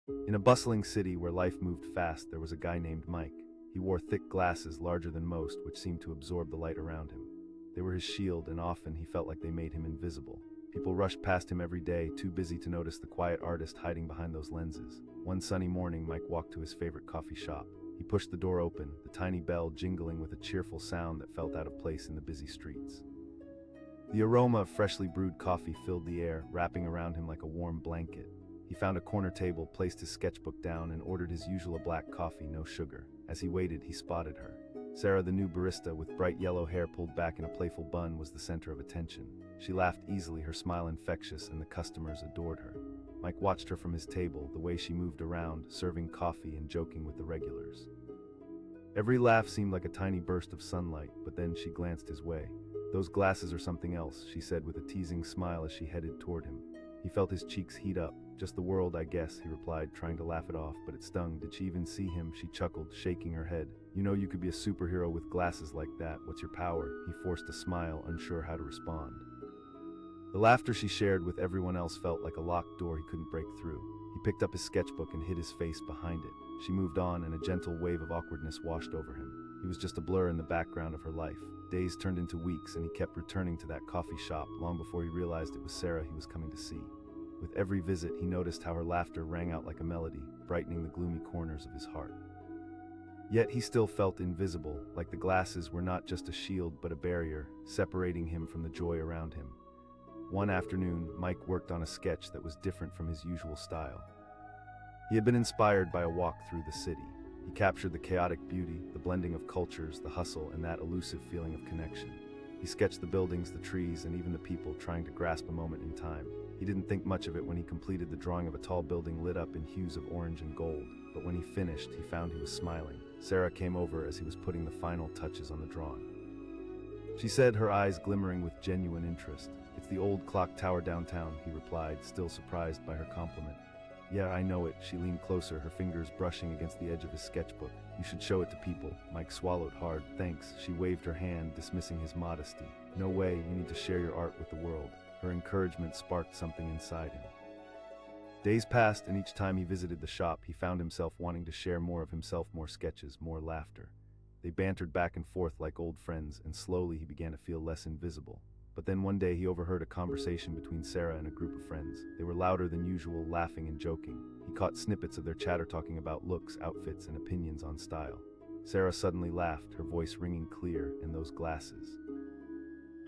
In a bustling city where life moved fast, there was a guy named Mike. He wore thick glasses larger than most, which seemed to absorb the light around him. They were his shield, and often he felt like they made him invisible. People rushed past him every day, too busy to notice the quiet artist hiding behind those lenses. One sunny morning, Mike walked to his favorite coffee shop. He pushed the door open, the tiny bell jingling with a cheerful sound that felt out of place in the busy streets. The aroma of freshly brewed coffee filled the air, wrapping around him like a warm blanket. He found a corner table, placed his sketchbook down, and ordered his usual black coffee, no sugar. As he waited, he spotted her. Sarah, the new barista, with bright yellow hair pulled back in a playful bun, was the center of attention. She laughed easily, her smile infectious, and the customers adored her. Mike watched her from his table, the way she moved around, serving coffee and joking with the regulars. Every laugh seemed like a tiny burst of sunlight, but then she glanced his way. "Those glasses are something else," she said with a teasing smile as she headed toward him. He felt his cheeks heat up. "Just the world, I guess," he replied, trying to laugh it off, but it stung. Did she even see him? She chuckled, shaking her head. "You know you could be a superhero with glasses like that. What's your power?" He forced a smile, unsure how to respond. The laughter she shared with everyone else felt like a locked door he couldn't break through. He picked up his sketchbook and hid his face behind it. She moved on, and a gentle wave of awkwardness washed over him. He was just a blur in the background of her life. Days turned into weeks, and he kept returning to that coffee shop long before he realized it was Sarah he was coming to see. With every visit, he noticed how her laughter rang out like a melody, brightening the gloomy corners of his heart. Yet he still felt invisible, like the glasses were not just a shield but a barrier, separating him from the joy around him. One afternoon, Mike worked on a sketch that was different from his usual style. He had been inspired by a walk through the city. He captured the chaotic beauty, the blending of cultures, the hustle, and that elusive feeling of connection. He sketched the buildings, the trees, and even the people, trying to grasp a moment in time. He didn't think much of it when he completed the drawing of a tall building lit up in hues of orange and gold, but when he finished, he found he was smiling. Sarah came over as he was putting the final touches on the drawing. She said, her eyes glimmering with genuine interest. "It's the old clock tower downtown," he replied, still surprised by her compliment. "Yeah, I know it." She leaned closer, her fingers brushing against the edge of his sketchbook. "You should show it to people." Mike swallowed hard. "Thanks." She waved her hand, dismissing his modesty. "No way, you need to share your art with the world." Her encouragement sparked something inside him. Days passed, and each time he visited the shop, he found himself wanting to share more of himself, more sketches, more laughter. They bantered back and forth like old friends, and slowly he began to feel less invisible. But then one day he overheard a conversation between Sarah and a group of friends. They were louder than usual, laughing and joking. He caught snippets of their chatter talking about looks, outfits, and opinions on style. Sarah suddenly laughed, her voice ringing clear, in those glasses.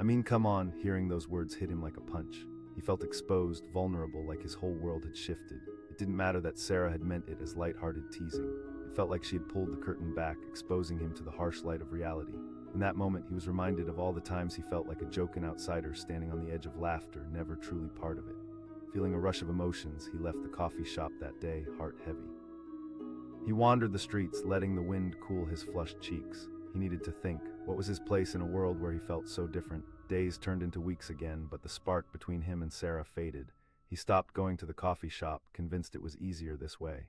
"I mean, come on." Hearing those words hit him like a punch. He felt exposed, vulnerable, like his whole world had shifted. It didn't matter that Sarah had meant it as light-hearted teasing. It felt like she had pulled the curtain back, exposing him to the harsh light of reality. In that moment, he was reminded of all the times he felt like a joking outsider standing on the edge of laughter, never truly part of it. Feeling a rush of emotions, he left the coffee shop that day, heart heavy. He wandered the streets, letting the wind cool his flushed cheeks. He needed to think. What was his place in a world where he felt so different? Days turned into weeks again, but the spark between him and Sarah faded. He stopped going to the coffee shop, convinced it was easier this way.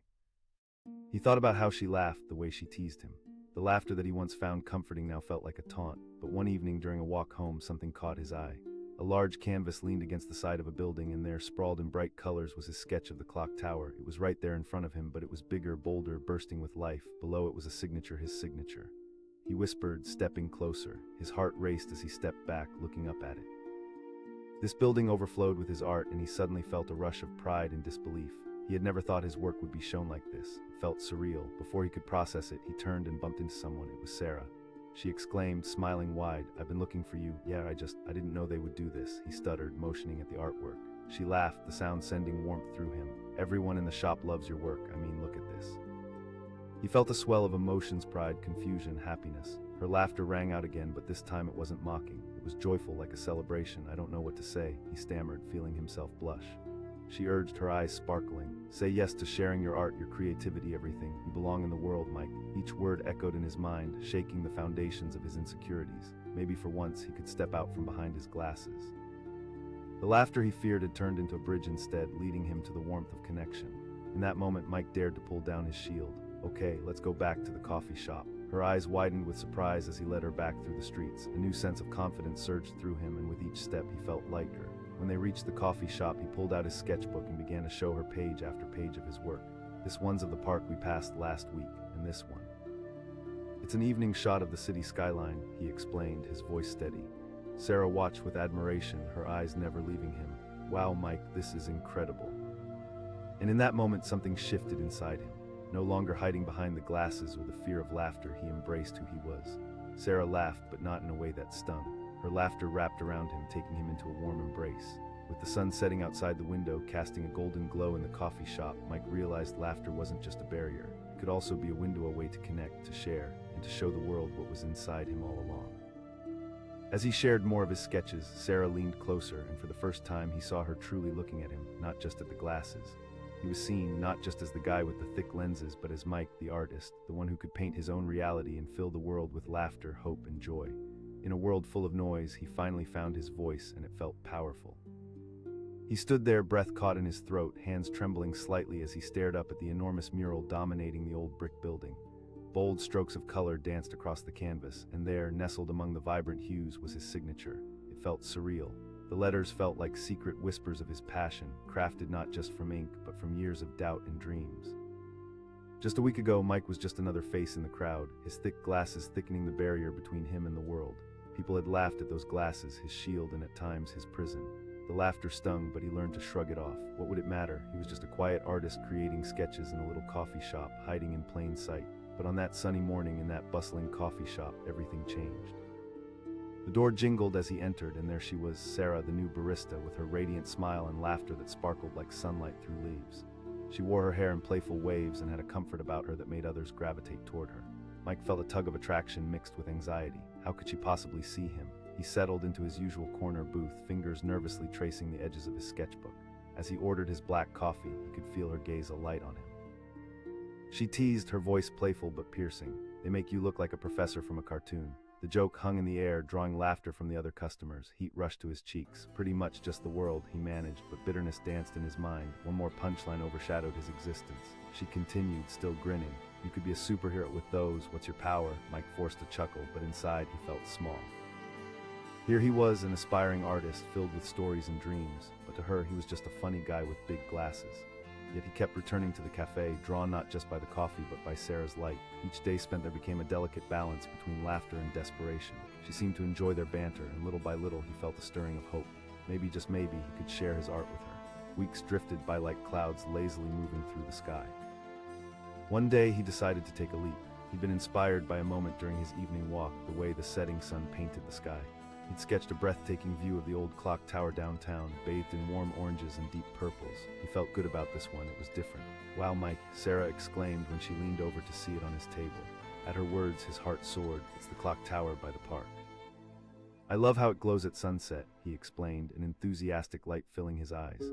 He thought about how she laughed, the way she teased him. The laughter that he once found comforting now felt like a taunt. But one evening during a walk home, something caught his eye. A large canvas leaned against the side of a building, and there, sprawled in bright colors, was his sketch of the clock tower. It was right there in front of him, but it was bigger, bolder, bursting with life. Below it was a signature, his signature. He whispered, stepping closer. His heart raced as he stepped back, looking up at it. This building overflowed with his art, and he suddenly felt a rush of pride and disbelief. He had never thought his work would be shown like this. It felt surreal. Before he could process it, he turned and bumped into someone. It was Sarah. She exclaimed, smiling wide, "I've been looking for you." "Yeah, I didn't know they would do this," he stuttered, motioning at the artwork. She laughed, the sound sending warmth through him. "Everyone in the shop loves your work. I mean, look at this." He felt a swell of emotions, pride, confusion, happiness. Her laughter rang out again, but this time it wasn't mocking. It was joyful, like a celebration. "I don't know what to say," he stammered, feeling himself blush. She urged, her eyes sparkling. "Say yes to sharing your art, your creativity, everything. You belong in the world, Mike." Each word echoed in his mind, shaking the foundations of his insecurities. Maybe for once he could step out from behind his glasses. The laughter he feared had turned into a bridge instead, leading him to the warmth of connection. In that moment, Mike dared to pull down his shield. "Okay, let's go back to the coffee shop." Her eyes widened with surprise as he led her back through the streets. A new sense of confidence surged through him, and with each step he felt lighter. When they reached the coffee shop, he pulled out his sketchbook and began to show her page after page of his work. This one's of the park we passed last week, and this one. It's an evening shot of the city skyline, he explained, his voice steady. Sarah watched with admiration, her eyes never leaving him. Wow, Mike, this is incredible. And in that moment, something shifted inside him. No longer hiding behind the glasses or the fear of laughter, he embraced who he was. Sarah laughed, but not in a way that stung. Her laughter wrapped around him, taking him into a warm embrace. With the sun setting outside the window, casting a golden glow in the coffee shop, Mike realized laughter wasn't just a barrier. It could also be a window, a way to connect, to share, and to show the world what was inside him all along. As he shared more of his sketches, Sarah leaned closer, and for the first time he saw her truly looking at him, not just at the glasses. He was seen not just as the guy with the thick lenses, but as Mike, the artist, the one who could paint his own reality and fill the world with laughter, hope, and joy. In a world full of noise, he finally found his voice, and it felt powerful. He stood there, breath caught in his throat, hands trembling slightly as he stared up at the enormous mural dominating the old brick building. Bold strokes of color danced across the canvas, and there, nestled among the vibrant hues, was his signature. It felt surreal. The letters felt like secret whispers of his passion, crafted not just from ink, but from years of doubt and dreams. Just a week ago, Mike was just another face in the crowd, his thick glasses thickening the barrier between him and the world. People had laughed at those glasses, his shield, and at times his prison. The laughter stung, but he learned to shrug it off. What would it matter? He was just a quiet artist creating sketches in a little coffee shop, hiding in plain sight. But on that sunny morning in that bustling coffee shop, everything changed. The door jingled as he entered, and there she was, Sarah, the new barista, with her radiant smile and laughter that sparkled like sunlight through leaves. She wore her hair in playful waves and had a comfort about her that made others gravitate toward her. Mike felt a tug of attraction mixed with anxiety. How could she possibly see him? He settled into his usual corner booth, fingers nervously tracing the edges of his sketchbook. As he ordered his black coffee, he could feel her gaze alight on him. She teased, her voice playful but piercing. "They make you look like a professor from a cartoon." The joke hung in the air, drawing laughter from the other customers. Heat rushed to his cheeks. Pretty much just the world, he managed, but bitterness danced in his mind. One more punchline overshadowed his existence. She continued, still grinning. "You could be a superhero with those. What's your power?" Mike forced a chuckle, but inside he felt small. Here he was, an aspiring artist, filled with stories and dreams, but to her he was just a funny guy with big glasses. Yet he kept returning to the cafe, drawn not just by the coffee but by Sarah's light. Each day spent there became a delicate balance between laughter and desperation. She seemed to enjoy their banter, and little by little he felt a stirring of hope. Maybe, just maybe, he could share his art with her. Weeks drifted by like clouds lazily moving through the sky. One day he decided to take a leap. He'd been inspired by a moment during his evening walk, the way the setting sun painted the sky. He'd sketched a breathtaking view of the old clock tower downtown, bathed in warm oranges and deep purples. He felt good about this one. It was different. "Wow, Mike," Sarah exclaimed when she leaned over to see it on his table. At her words, his heart soared. "It's the clock tower by the park." "I love how it glows at sunset," he explained, an enthusiastic light filling his eyes.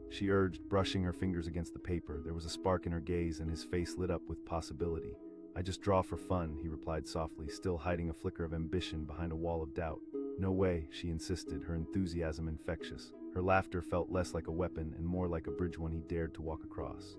She urged, brushing her fingers against the paper. There was a spark in her gaze, and his face lit up with possibility. "I just draw for fun," he replied softly, still hiding a flicker of ambition behind a wall of doubt. "No way," she insisted, her enthusiasm infectious. Her laughter felt less like a weapon and more like a bridge one he dared to walk across.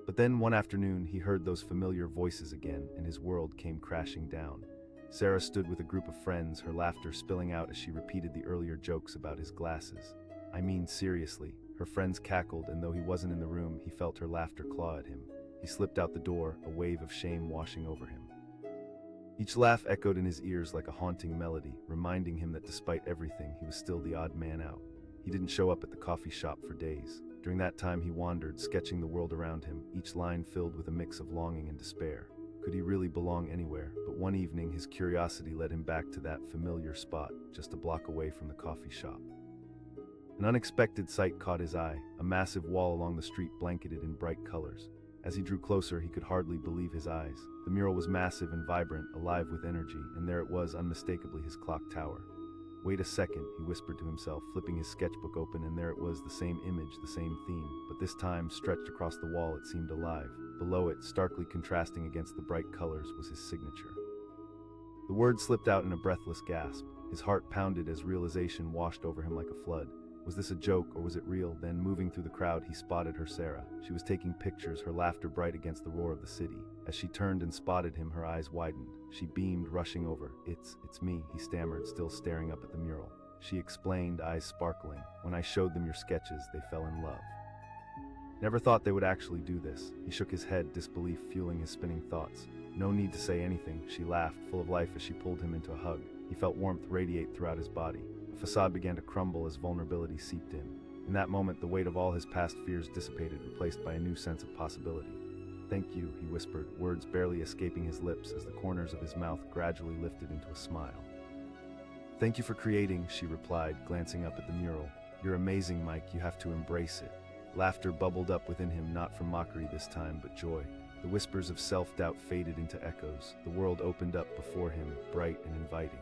But then one afternoon he heard those familiar voices again, and his world came crashing down. Sarah stood with a group of friends, her laughter spilling out as she repeated the earlier jokes about his glasses. "I mean, seriously." Her friends cackled, and though he wasn't in the room, he felt her laughter claw at him. He slipped out the door, a wave of shame washing over him. Each laugh echoed in his ears like a haunting melody, reminding him that despite everything, he was still the odd man out. He didn't show up at the coffee shop for days. During that time he wandered, sketching the world around him, each line filled with a mix of longing and despair. Could he really belong anywhere? But one evening his curiosity led him back to that familiar spot, just a block away from the coffee shop. An unexpected sight caught his eye, a massive wall along the street blanketed in bright colors. As he drew closer, he could hardly believe his eyes. The mural was massive and vibrant, alive with energy, and there it was, unmistakably his clock tower. "Wait a second," he whispered to himself, flipping his sketchbook open, and there it was, the same image, the same theme, but this time, stretched across the wall, it seemed alive. Below it, starkly contrasting against the bright colors, was his signature. The words slipped out in a breathless gasp. His heart pounded as realization washed over him like a flood. Was this a joke, or was it real? Then, moving through the crowd, he spotted her, Sarah. She was taking pictures, her laughter bright against the roar of the city. As she turned and spotted him, her eyes widened. She beamed, rushing over. It's me," he stammered, still staring up at the mural. She explained, eyes sparkling. "When I showed them your sketches, they fell in love." Never thought they would actually do this. He shook his head, disbelief fueling his spinning thoughts. No need to say anything, she laughed, full of life as she pulled him into a hug. He felt warmth radiate throughout his body. The facade began to crumble as vulnerability seeped in. In that moment, the weight of all his past fears dissipated, replaced by a new sense of possibility. "Thank you," he whispered, words barely escaping his lips as the corners of his mouth gradually lifted into a smile. "Thank you for creating," she replied, glancing up at the mural. "You're amazing, Mike, you have to embrace it." Laughter bubbled up within him, not from mockery this time, but joy. The whispers of self-doubt faded into echoes. The world opened up before him, bright and inviting.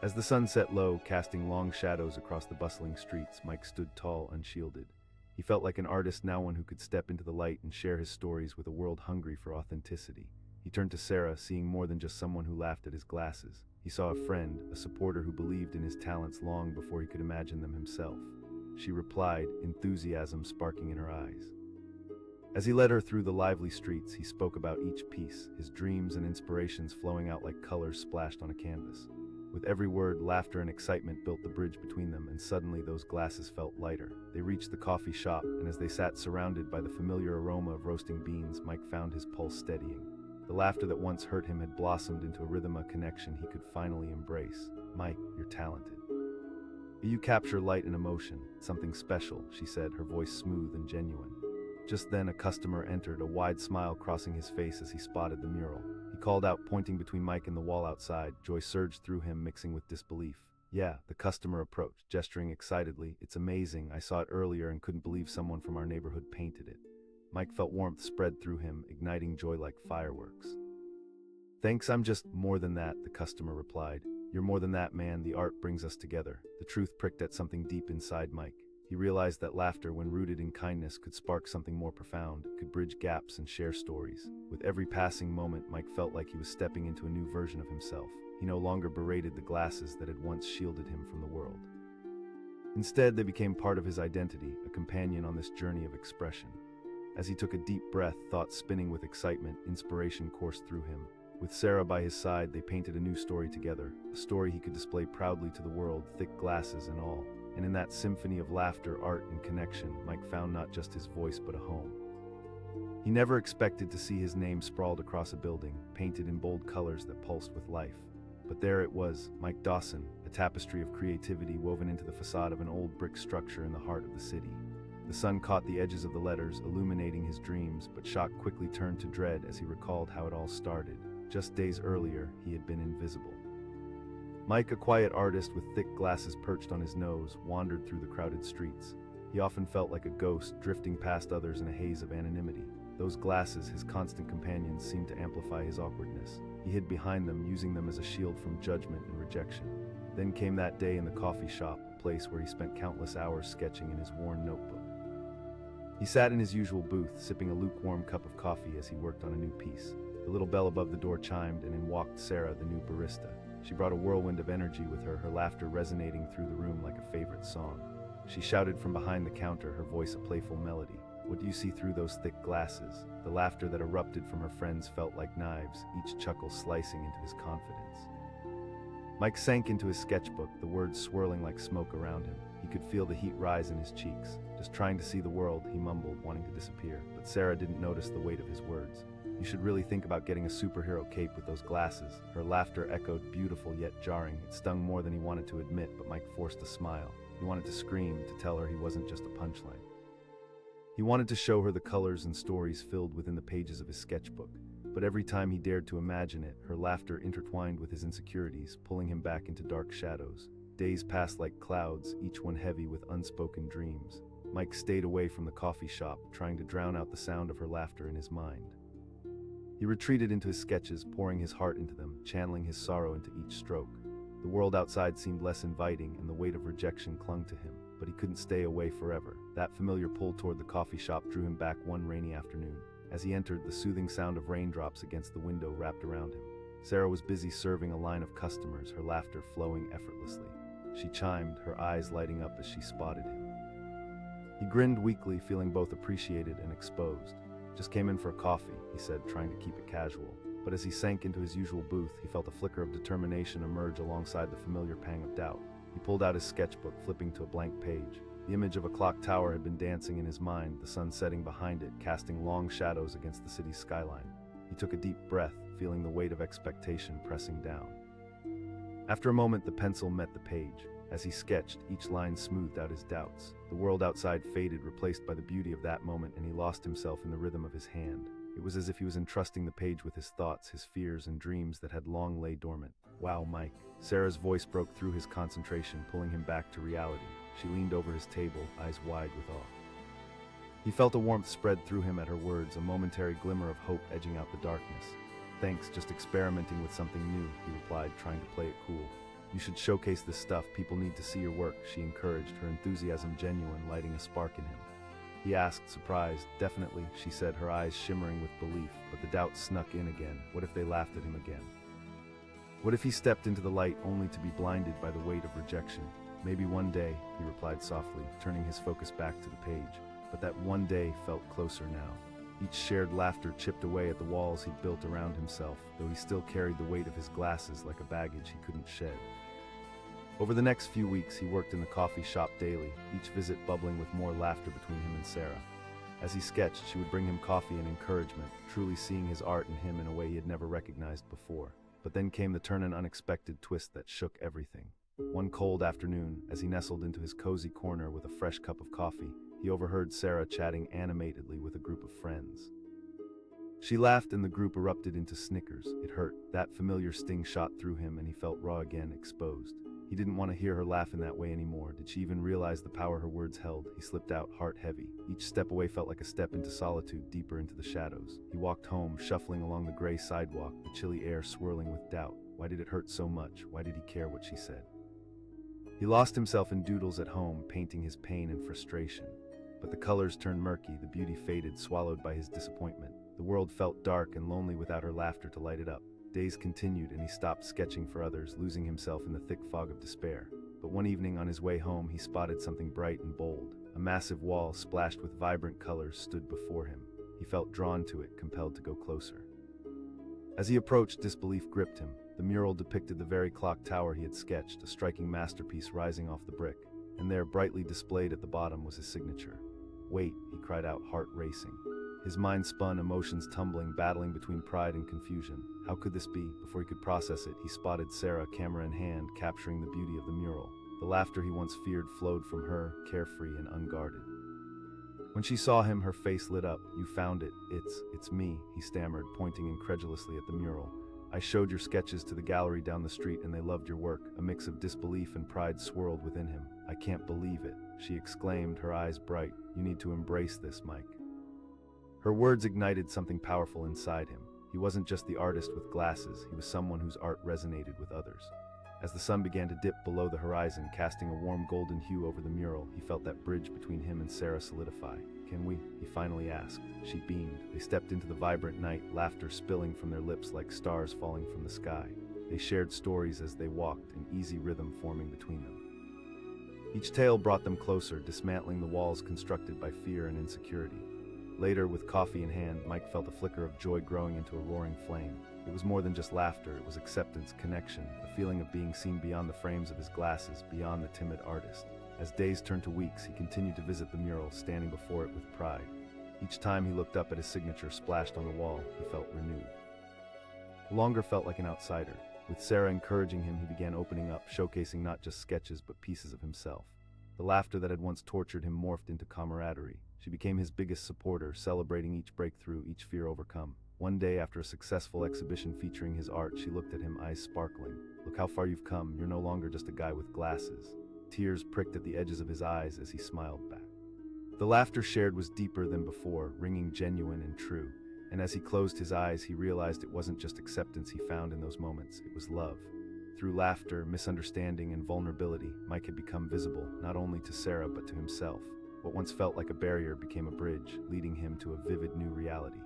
As the sun set low, casting long shadows across the bustling streets, Mike stood tall, unshielded. He felt like an artist now, one who could step into the light and share his stories with a world hungry for authenticity. He turned to Sarah, seeing more than just someone who laughed at his glasses. He saw a friend, a supporter who believed in his talents long before he could imagine them himself. She replied, enthusiasm sparking in her eyes. As he led her through the lively streets, he spoke about each piece, his dreams and inspirations flowing out like colors splashed on a canvas. With every word, laughter and excitement built the bridge between them, and suddenly those glasses felt lighter. They reached the coffee shop, and as they sat surrounded by the familiar aroma of roasting beans, Mike found his pulse steadying. The laughter that once hurt him had blossomed into a rhythm, a connection he could finally embrace. "Mike, you're talented. You capture light and emotion, something special," she said, her voice smooth and genuine. Just then a customer entered, a wide smile crossing his face as he spotted the mural. He called out, pointing between Mike and the wall outside. Joy surged through him, mixing with disbelief. "Yeah," the customer approached, gesturing excitedly. "It's amazing. I saw it earlier and couldn't believe someone from our neighborhood painted it." Mike felt warmth spread through him, igniting joy like fireworks. "Thanks, I'm just more than that," the customer replied. "You're more than that, man. The art brings us together." The truth pricked at something deep inside Mike. He realized that laughter, when rooted in kindness, could spark something more profound, could bridge gaps and share stories. With every passing moment, Mike felt like he was stepping into a new version of himself. He no longer berated the glasses that had once shielded him from the world. Instead, they became part of his identity, a companion on this journey of expression. As he took a deep breath, thoughts spinning with excitement, inspiration coursed through him. With Sarah by his side, they painted a new story together, a story he could display proudly to the world, thick glasses and all. And in that symphony of laughter, art, and connection, Mike found not just his voice but a home. He never expected to see his name sprawled across a building, painted in bold colors that pulsed with life. But there it was, Mike Dawson, a tapestry of creativity woven into the facade of an old brick structure in the heart of the city. The sun caught the edges of the letters, illuminating his dreams, but shock quickly turned to dread as he recalled how it all started. Just days earlier, he had been invisible. Mike, a quiet artist with thick glasses perched on his nose, wandered through the crowded streets. He often felt like a ghost, drifting past others in a haze of anonymity. Those glasses, his constant companions, seemed to amplify his awkwardness. He hid behind them, using them as a shield from judgment and rejection. Then came that day in the coffee shop, a place where he spent countless hours sketching in his worn notebook. He sat in his usual booth, sipping a lukewarm cup of coffee as he worked on a new piece. The little bell above the door chimed, and in walked Sarah, the new barista. She brought a whirlwind of energy with her, her laughter resonating through the room like a favorite song. She shouted from behind the counter, her voice a playful melody. "What do you see through those thick glasses?" The laughter that erupted from her friends felt like knives, each chuckle slicing into his confidence. Mike sank into his sketchbook, the words swirling like smoke around him. He could feel the heat rise in his cheeks. "Just trying to see the world," he mumbled, wanting to disappear. But Sarah didn't notice the weight of his words. "You should really think about getting a superhero cape with those glasses." Her laughter echoed, beautiful yet jarring. It stung more than he wanted to admit, but Mike forced a smile. He wanted to scream, to tell her he wasn't just a punchline. He wanted to show her the colors and stories filled within the pages of his sketchbook. But every time he dared to imagine it, her laughter intertwined with his insecurities, pulling him back into dark shadows. Days passed like clouds, each one heavy with unspoken dreams. Mike stayed away from the coffee shop, trying to drown out the sound of her laughter in his mind. He retreated into his sketches, pouring his heart into them, channeling his sorrow into each stroke. The world outside seemed less inviting, and the weight of rejection clung to him, but he couldn't stay away forever. That familiar pull toward the coffee shop drew him back one rainy afternoon. As he entered, the soothing sound of raindrops against the window wrapped around him. Sarah was busy serving a line of customers, her laughter flowing effortlessly. She chimed, her eyes lighting up as she spotted him. He grinned weakly, feeling both appreciated and exposed. "Just came in for a coffee," he said, trying to keep it casual. But as he sank into his usual booth, he felt a flicker of determination emerge alongside the familiar pang of doubt. He pulled out his sketchbook, flipping to a blank page. The image of a clock tower had been dancing in his mind, the sun setting behind it, casting long shadows against the city's skyline. He took a deep breath, feeling the weight of expectation pressing down. After a moment, the pencil met the page. As he sketched, each line smoothed out his doubts. The world outside faded, replaced by the beauty of that moment, and he lost himself in the rhythm of his hand. It was as if he was entrusting the page with his thoughts, his fears, and dreams that had long lay dormant. "Wow, Mike." Sarah's voice broke through his concentration, pulling him back to reality. She leaned over his table, eyes wide with awe. He felt a warmth spread through him at her words, a momentary glimmer of hope edging out the darkness. "Thanks, just experimenting with something new," he replied, trying to play it cool. "You should showcase this stuff, people need to see your work," she encouraged, her enthusiasm genuine, lighting a spark in him. He asked, surprised. "Definitely," she said, her eyes shimmering with belief, but the doubt snuck in again. What if they laughed at him again? What if he stepped into the light only to be blinded by the weight of rejection? "Maybe one day," he replied softly, turning his focus back to the page. But that one day felt closer now. Each shared laughter chipped away at the walls he'd built around himself, though he still carried the weight of his glasses like a baggage he couldn't shed. Over the next few weeks, he worked in the coffee shop daily, each visit bubbling with more laughter between him and Sarah. As he sketched, she would bring him coffee and encouragement, truly seeing his art in him in a way he had never recognized before. But then came the turn, an unexpected twist that shook everything. One cold afternoon, as he nestled into his cozy corner with a fresh cup of coffee, he overheard Sarah chatting animatedly with a group of friends. She laughed and the group erupted into snickers. It hurt. That familiar sting shot through him and he felt raw again, exposed. He didn't want to hear her laugh in that way anymore. Did she even realize the power her words held? He slipped out, heart heavy. Each step away felt like a step into solitude, deeper into the shadows. He walked home, shuffling along the gray sidewalk, the chilly air swirling with doubt. Why did it hurt so much? Why did he care what she said? He lost himself in doodles at home, painting his pain and frustration. But the colors turned murky, the beauty faded, swallowed by his disappointment. The world felt dark and lonely without her laughter to light it up. Days continued and he stopped sketching for others, losing himself in the thick fog of despair. But one evening on his way home, he spotted something bright and bold. A massive wall splashed with vibrant colors stood before him. He felt drawn to it, compelled to go closer. As he approached, disbelief gripped him. The mural depicted the very clock tower he had sketched, a striking masterpiece rising off the brick. And there, brightly displayed at the bottom, was his signature. "Wait," he cried out, heart racing. His mind spun, emotions tumbling, battling between pride and confusion. How could this be? Before he could process it, he spotted Sarah, camera in hand, capturing the beauty of the mural. The laughter he once feared flowed from her, carefree and unguarded. When she saw him, her face lit up. "You found it. It's me," he stammered, pointing incredulously at the mural. "I showed your sketches to the gallery down the street and they loved your work." A mix of disbelief and pride swirled within him. "I can't believe it," she exclaimed, her eyes bright. "You need to embrace this, Mike." Her words ignited something powerful inside him. He wasn't just the artist with glasses, he was someone whose art resonated with others. As the sun began to dip below the horizon, casting a warm golden hue over the mural, he felt that bridge between him and Sarah solidify. "Can we?" he finally asked. She beamed. They stepped into the vibrant night, laughter spilling from their lips like stars falling from the sky. They shared stories as they walked, an easy rhythm forming between them. Each tale brought them closer, dismantling the walls constructed by fear and insecurity. Later, with coffee in hand, Mike felt a flicker of joy growing into a roaring flame. It was more than just laughter, it was acceptance, connection, a feeling of being seen beyond the frames of his glasses, beyond the timid artist. As days turned to weeks, he continued to visit the mural, standing before it with pride. Each time he looked up at his signature splashed on the wall, he felt renewed. No longer felt like an outsider. With Sarah encouraging him, he began opening up, showcasing not just sketches but pieces of himself. The laughter that had once tortured him morphed into camaraderie. She became his biggest supporter, celebrating each breakthrough, each fear overcome. One day, after a successful exhibition featuring his art, she looked at him, eyes sparkling. "Look how far you've come. You're no longer just a guy with glasses." Tears pricked at the edges of his eyes as he smiled back. The laughter shared was deeper than before, ringing genuine and true. And as he closed his eyes, he realized it wasn't just acceptance he found in those moments, it was love. Through laughter, misunderstanding, and vulnerability, Mike had become visible, not only to Sarah but to himself. What once felt like a barrier became a bridge, leading him to a vivid new reality.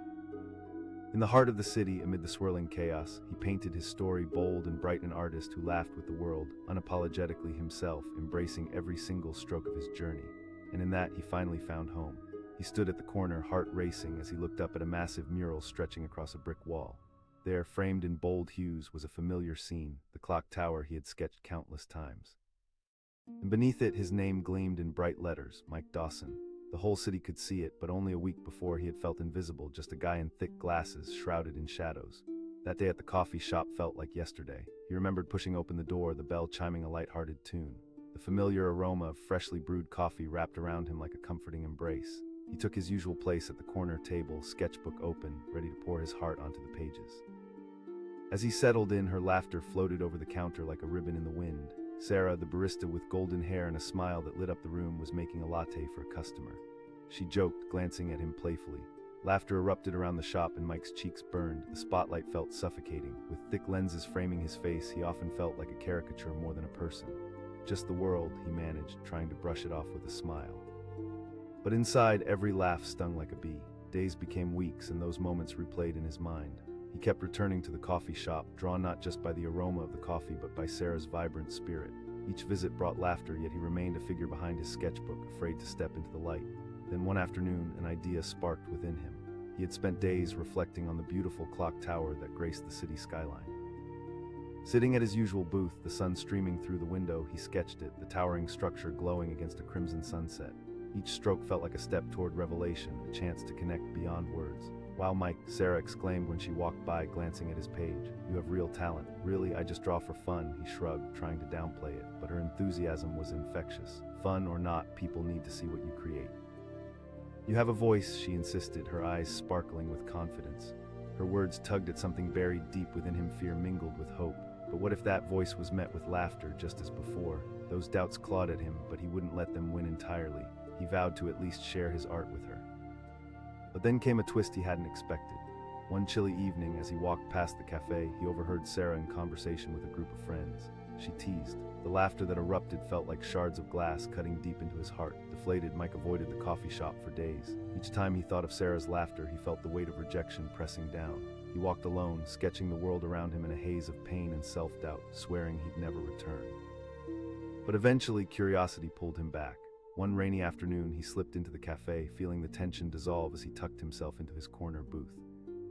In the heart of the city, amid the swirling chaos, he painted his story, bold and bright, an artist who laughed with the world, unapologetically himself, embracing every single stroke of his journey. And in that, he finally found home. He stood at the corner, heart racing, as he looked up at a massive mural stretching across a brick wall. There, framed in bold hues, was a familiar scene, the clock tower he had sketched countless times. And beneath it, his name gleamed in bright letters, Mike Dawson. The whole city could see it, but only a week before he had felt invisible, just a guy in thick glasses, shrouded in shadows. That day at the coffee shop felt like yesterday. He remembered pushing open the door, the bell chiming a light-hearted tune. The familiar aroma of freshly brewed coffee wrapped around him like a comforting embrace. He took his usual place at the corner table, sketchbook open, ready to pour his heart onto the pages. As he settled in, her laughter floated over the counter like a ribbon in the wind. Sarah, the barista with golden hair and a smile that lit up the room, was making a latte for a customer. She joked, glancing at him playfully. Laughter erupted around the shop and Mike's cheeks burned. The spotlight felt suffocating. With thick lenses framing his face, he often felt like a caricature more than a person. Just the world, he managed, trying to brush it off with a smile. But inside, every laugh stung like a bee. Days became weeks, and those moments replayed in his mind. He kept returning to the coffee shop, drawn not just by the aroma of the coffee but by Sarah's vibrant spirit. Each visit brought laughter, yet he remained a figure behind his sketchbook, afraid to step into the light. Then one afternoon, an idea sparked within him. He had spent days reflecting on the beautiful clock tower that graced the city skyline. Sitting at his usual booth, the sun streaming through the window, he sketched it, the towering structure glowing against a crimson sunset. Each stroke felt like a step toward revelation, a chance to connect beyond words. "Wow, Mike," Sarah exclaimed when she walked by, glancing at his page. "You have real talent." "Really, I just draw for fun," he shrugged, trying to downplay it, but her enthusiasm was infectious. "Fun or not, people need to see what you create." "You have a voice," she insisted, her eyes sparkling with confidence. Her words tugged at something buried deep within him, fear mingled with hope. But what if that voice was met with laughter, just as before? Those doubts clawed at him, but he wouldn't let them win entirely. He vowed to at least share his art with her. But then came a twist he hadn't expected. One chilly evening, as he walked past the cafe, he overheard Sarah in conversation with a group of friends. She teased. The laughter that erupted felt like shards of glass cutting deep into his heart. Deflated, Mike avoided the coffee shop for days. Each time he thought of Sarah's laughter, he felt the weight of rejection pressing down. He walked alone, sketching the world around him in a haze of pain and self-doubt, swearing he'd never return. But eventually, curiosity pulled him back. One rainy afternoon, he slipped into the cafe, feeling the tension dissolve as he tucked himself into his corner booth.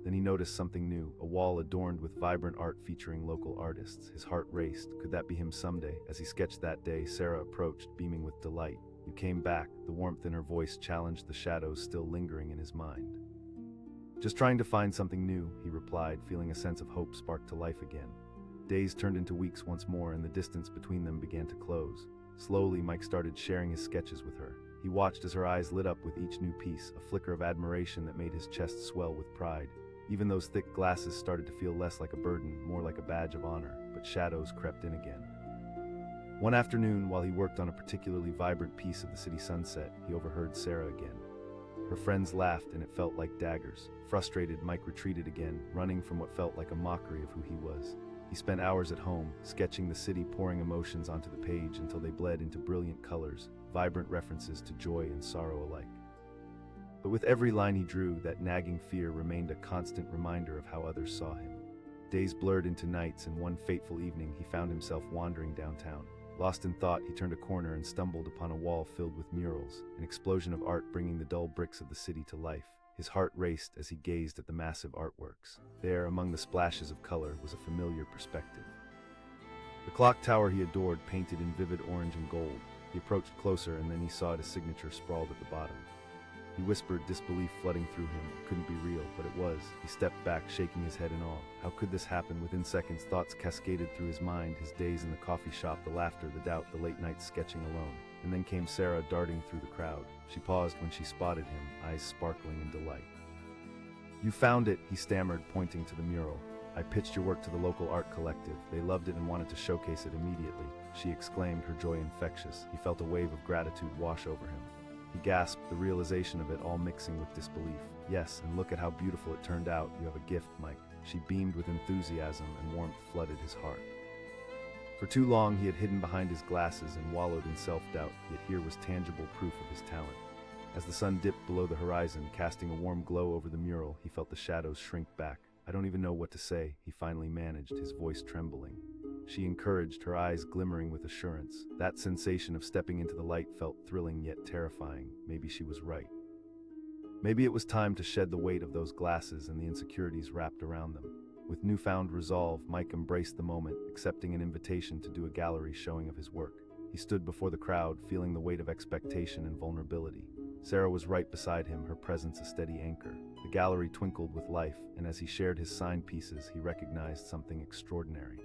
Then he noticed something new, a wall adorned with vibrant art featuring local artists. His heart raced. Could that be him someday? As he sketched that day, Sarah approached, beaming with delight. "You came back." The warmth in her voice challenged the shadows still lingering in his mind. "Just trying to find something new," he replied, feeling a sense of hope spark to life again. Days turned into weeks once more, and the distance between them began to close. Slowly, Mike started sharing his sketches with her. He watched as her eyes lit up with each new piece, a flicker of admiration that made his chest swell with pride. Even those thick glasses started to feel less like a burden, more like a badge of honor, but shadows crept in again. One afternoon, while he worked on a particularly vibrant piece of the city sunset, he overheard Sarah again. Her friends laughed, and it felt like daggers. Frustrated, Mike retreated again, running from what felt like a mockery of who he was. He spent hours at home, sketching the city, pouring emotions onto the page until they bled into brilliant colors, vibrant references to joy and sorrow alike. But with every line he drew, that nagging fear remained a constant reminder of how others saw him. Days blurred into nights, and one fateful evening he found himself wandering downtown. Lost in thought, he turned a corner and stumbled upon a wall filled with murals, an explosion of art bringing the dull bricks of the city to life. His heart raced as he gazed at the massive artworks. There, among the splashes of color, was a familiar perspective. The clock tower he adored, painted in vivid orange and gold. He approached closer, and then he saw his signature sprawled at the bottom. He whispered, disbelief flooding through him. It couldn't be real, but it was. He stepped back, shaking his head in awe. How could this happen? Within seconds, thoughts cascaded through his mind, his days in the coffee shop, the laughter, the doubt, the late nights sketching alone. And then came Sarah, darting through the crowd. She paused when she spotted him, eyes sparkling in delight. "You found it," he stammered, pointing to the mural. "I pitched your work to the local art collective. They loved it and wanted to showcase it immediately," she exclaimed, her joy infectious. He felt a wave of gratitude wash over him. He gasped, the realization of it all mixing with disbelief. "Yes, and look at how beautiful it turned out. You have a gift, Mike." She beamed with enthusiasm, and warmth flooded his heart. For too long he had hidden behind his glasses and wallowed in self-doubt, yet here was tangible proof of his talent. As the sun dipped below the horizon, casting a warm glow over the mural, he felt the shadows shrink back. "I don't even know what to say," he finally managed, his voice trembling. She encouraged, her eyes glimmering with assurance. That sensation of stepping into the light felt thrilling yet terrifying. Maybe she was right. Maybe it was time to shed the weight of those glasses and the insecurities wrapped around them. With newfound resolve, Mike embraced the moment, accepting an invitation to do a gallery showing of his work. He stood before the crowd, feeling the weight of expectation and vulnerability. Sarah was right beside him, her presence a steady anchor. The gallery twinkled with life, and as he shared his signed pieces, he recognized something extraordinary.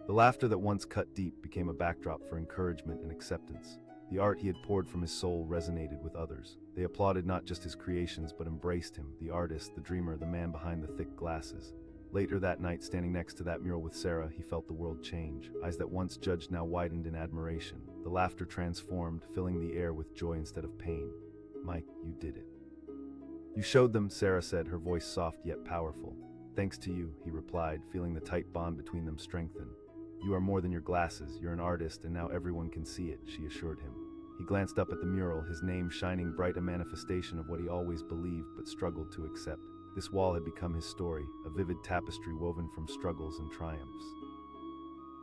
The laughter that once cut deep became a backdrop for encouragement and acceptance. The art he had poured from his soul resonated with others. They applauded not just his creations, but embraced him, the artist, the dreamer, the man behind the thick glasses. Later that night, standing next to that mural with Sarah, he felt the world change. Eyes that once judged now widened in admiration. The laughter transformed, filling the air with joy instead of pain. "Mike, you did it." "You showed them," Sarah said, her voice soft yet powerful. "Thanks to you," he replied, feeling the tight bond between them strengthen. "You are more than your glasses, you're an artist, and now everyone can see it," she assured him. He glanced up at the mural, his name shining bright, a manifestation of what he always believed but struggled to accept. This wall had become his story, a vivid tapestry woven from struggles and triumphs.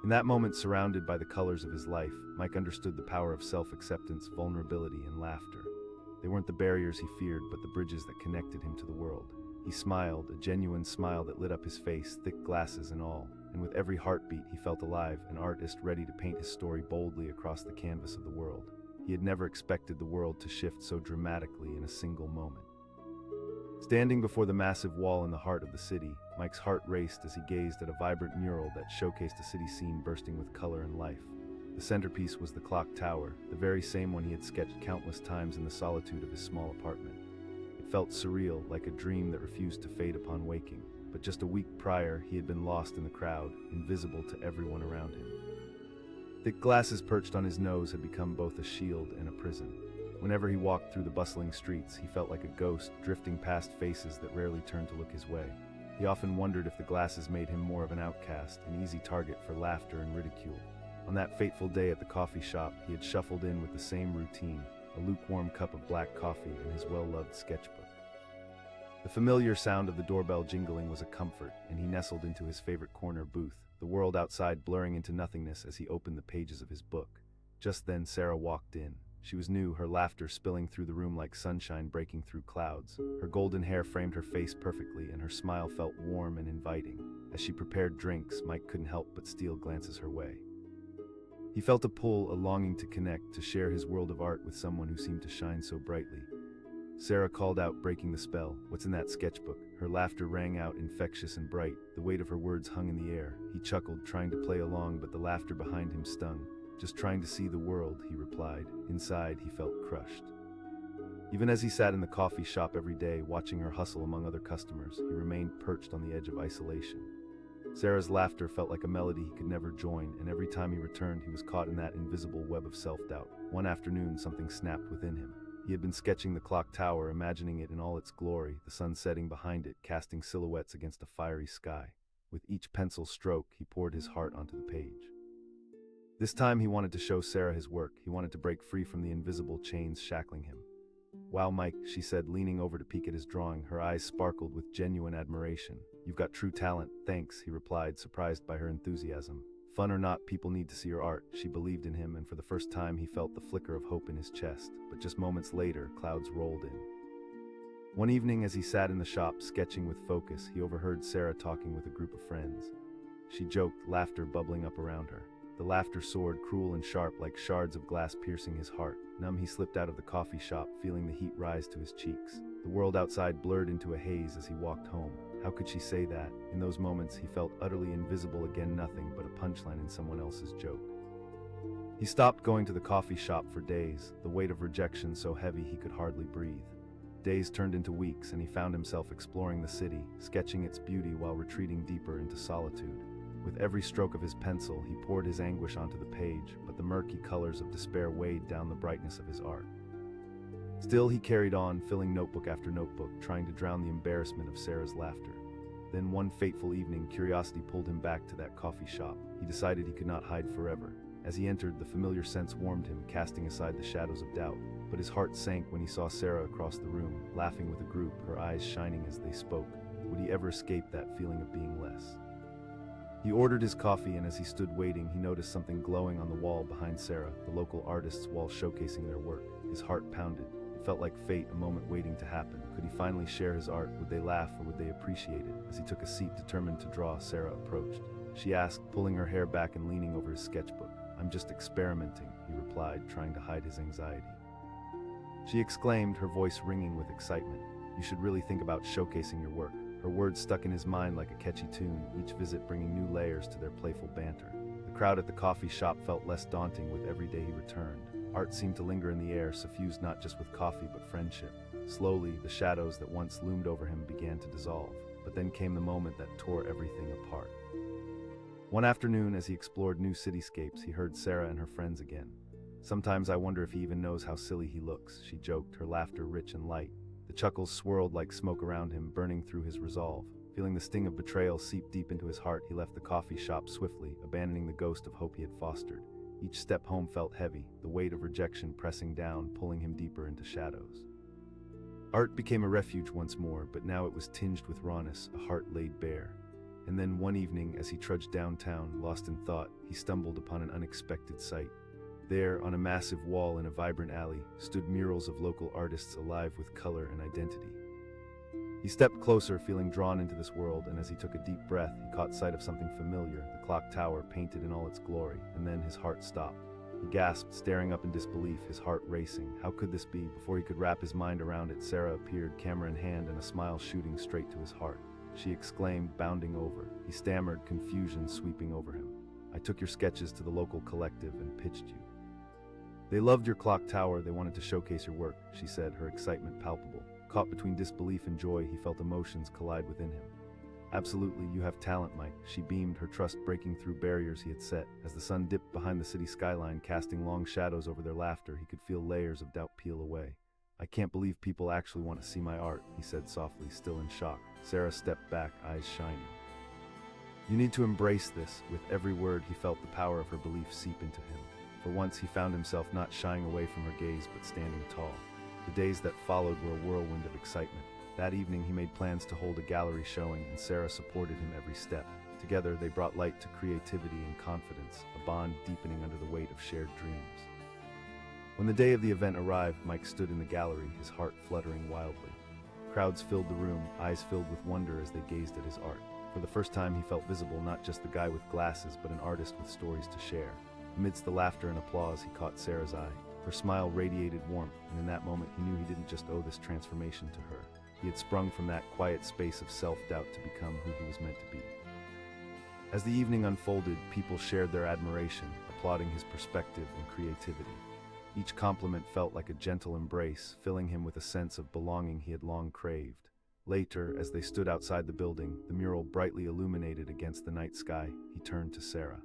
In that moment, surrounded by the colors of his life, Mike understood the power of self-acceptance, vulnerability, and laughter. They weren't the barriers he feared, but the bridges that connected him to the world. He smiled, a genuine smile that lit up his face, thick glasses and all, and with every heartbeat he felt alive, an artist ready to paint his story boldly across the canvas of the world. He had never expected the world to shift so dramatically in a single moment. Standing before the massive wall in the heart of the city, Mike's heart raced as he gazed at a vibrant mural that showcased a city scene bursting with color and life. The centerpiece was the clock tower, the very same one he had sketched countless times in the solitude of his small apartment. It felt surreal, like a dream that refused to fade upon waking. But just a week prior, he had been lost in the crowd, invisible to everyone around him. Thick glasses perched on his nose had become both a shield and a prison. Whenever he walked through the bustling streets, he felt like a ghost drifting past faces that rarely turned to look his way. He often wondered if the glasses made him more of an outcast, an easy target for laughter and ridicule. On that fateful day at the coffee shop, he had shuffled in with the same routine, a lukewarm cup of black coffee and his well-loved sketchbook. The familiar sound of the doorbell jingling was a comfort, and he nestled into his favorite corner booth, the world outside blurring into nothingness as he opened the pages of his book. Just then, Sarah walked in. She was new, her laughter spilling through the room like sunshine breaking through clouds. Her golden hair framed her face perfectly, and her smile felt warm and inviting. As she prepared drinks, Mike couldn't help but steal glances her way. He felt a pull, a longing to connect, to share his world of art with someone who seemed to shine so brightly. Sarah called out, breaking the spell, "What's in that sketchbook?" Her laughter rang out, infectious and bright. The weight of her words hung in the air. He chuckled, trying to play along, but the laughter behind him stung. "Just trying to see the world," he replied. Inside, he felt crushed. Even as he sat in the coffee shop every day, watching her hustle among other customers, he remained perched on the edge of isolation. Sarah's laughter felt like a melody he could never join, and every time he returned, he was caught in that invisible web of self-doubt. One afternoon, something snapped within him. He had been sketching the clock tower, imagining it in all its glory, the sun setting behind it, casting silhouettes against a fiery sky. With each pencil stroke, he poured his heart onto the page. This time he wanted to show Sarah his work. He wanted to break free from the invisible chains shackling him. "Wow, Mike," she said, leaning over to peek at his drawing. Her eyes sparkled with genuine admiration. "You've got true talent." "Thanks," he replied, surprised by her enthusiasm. Fun or not, people need to see your art. She believed in him, and for the first time he felt the flicker of hope in his chest. But just moments later, clouds rolled in. One evening, as he sat in the shop, sketching with focus, he overheard Sarah talking with a group of friends. She joked, laughter bubbling up around her. The laughter soared, cruel and sharp, like shards of glass piercing his heart. Numb, he slipped out of the coffee shop, feeling the heat rise to his cheeks. The world outside blurred into a haze as he walked home. How could she say that? In those moments, he felt utterly invisible, again nothing but a punchline in someone else's joke. He stopped going to the coffee shop for days, the weight of rejection so heavy he could hardly breathe. Days turned into weeks, and he found himself exploring the city, sketching its beauty while retreating deeper into solitude. With every stroke of his pencil, he poured his anguish onto the page, but the murky colors of despair weighed down the brightness of his art. Still, he carried on, filling notebook after notebook, trying to drown the embarrassment of Sarah's laughter. Then one fateful evening, curiosity pulled him back to that coffee shop. He decided he could not hide forever. As he entered, the familiar scents warmed him, casting aside the shadows of doubt. But his heart sank when he saw Sarah across the room, laughing with a group, her eyes shining as they spoke. Would he ever escape that feeling of being less? He ordered his coffee, and as he stood waiting, he noticed something glowing on the wall behind Sarah, the local artist's wall showcasing their work. His heart pounded. It felt like fate, a moment waiting to happen. Could he finally share his art? Would they laugh, or would they appreciate it? As he took a seat, determined to draw, Sarah approached. She asked, pulling her hair back and leaning over his sketchbook, I'm just experimenting, he replied, trying to hide his anxiety. She exclaimed, her voice ringing with excitement. You should really think about showcasing your work. Her words stuck in his mind like a catchy tune, each visit bringing new layers to their playful banter. The crowd at the coffee shop felt less daunting with every day he returned. Art seemed to linger in the air, suffused not just with coffee but friendship. Slowly, the shadows that once loomed over him began to dissolve, but then came the moment that tore everything apart. One afternoon, as he explored new cityscapes, he heard Sarah and her friends again. Sometimes I wonder if he even knows how silly he looks, she joked, her laughter rich and light. The chuckles swirled like smoke around him, burning through his resolve. Feeling the sting of betrayal seep deep into his heart, he left the coffee shop swiftly, abandoning the ghost of hope he had fostered. Each step home felt heavy, the weight of rejection pressing down, pulling him deeper into shadows. Art became a refuge once more, but now it was tinged with rawness, a heart laid bare. And then one evening, as he trudged downtown, lost in thought, he stumbled upon an unexpected sight. There, on a massive wall in a vibrant alley, stood murals of local artists alive with color and identity. He stepped closer, feeling drawn into this world, and as he took a deep breath, he caught sight of something familiar, the clock tower painted in all its glory, and then his heart stopped. He gasped, staring up in disbelief, his heart racing. How could this be? Before he could wrap his mind around it, Sarah appeared, camera in hand and a smile shooting straight to his heart. She exclaimed, bounding over. He stammered, confusion sweeping over him. I took your sketches to the local collective and pitched you. They loved your clock tower, they wanted to showcase your work, she said, her excitement palpable. Caught between disbelief and joy, he felt emotions collide within him. Absolutely, you have talent, Mike, she beamed, her trust breaking through barriers he had set. As the sun dipped behind the city skyline, casting long shadows over their laughter, he could feel layers of doubt peel away. I can't believe people actually want to see my art, he said softly, still in shock. Sarah stepped back, eyes shining. You need to embrace this. With every word, he felt the power of her belief seep into him. For once, he found himself not shying away from her gaze, but standing tall. The days that followed were a whirlwind of excitement. That evening, he made plans to hold a gallery showing, and Sarah supported him every step. Together, they brought light to creativity and confidence, a bond deepening under the weight of shared dreams. When the day of the event arrived, Mike stood in the gallery, his heart fluttering wildly. Crowds filled the room, eyes filled with wonder as they gazed at his art. For the first time, he felt visible, not just the guy with glasses, but an artist with stories to share. Amidst the laughter and applause, he caught Sarah's eye. Her smile radiated warmth, and in that moment, he knew he didn't just owe this transformation to her. He had sprung from that quiet space of self-doubt to become who he was meant to be. As the evening unfolded, people shared their admiration, applauding his perspective and creativity. Each compliment felt like a gentle embrace, filling him with a sense of belonging he had long craved. Later, as they stood outside the building, the mural brightly illuminated against the night sky, he turned to Sarah.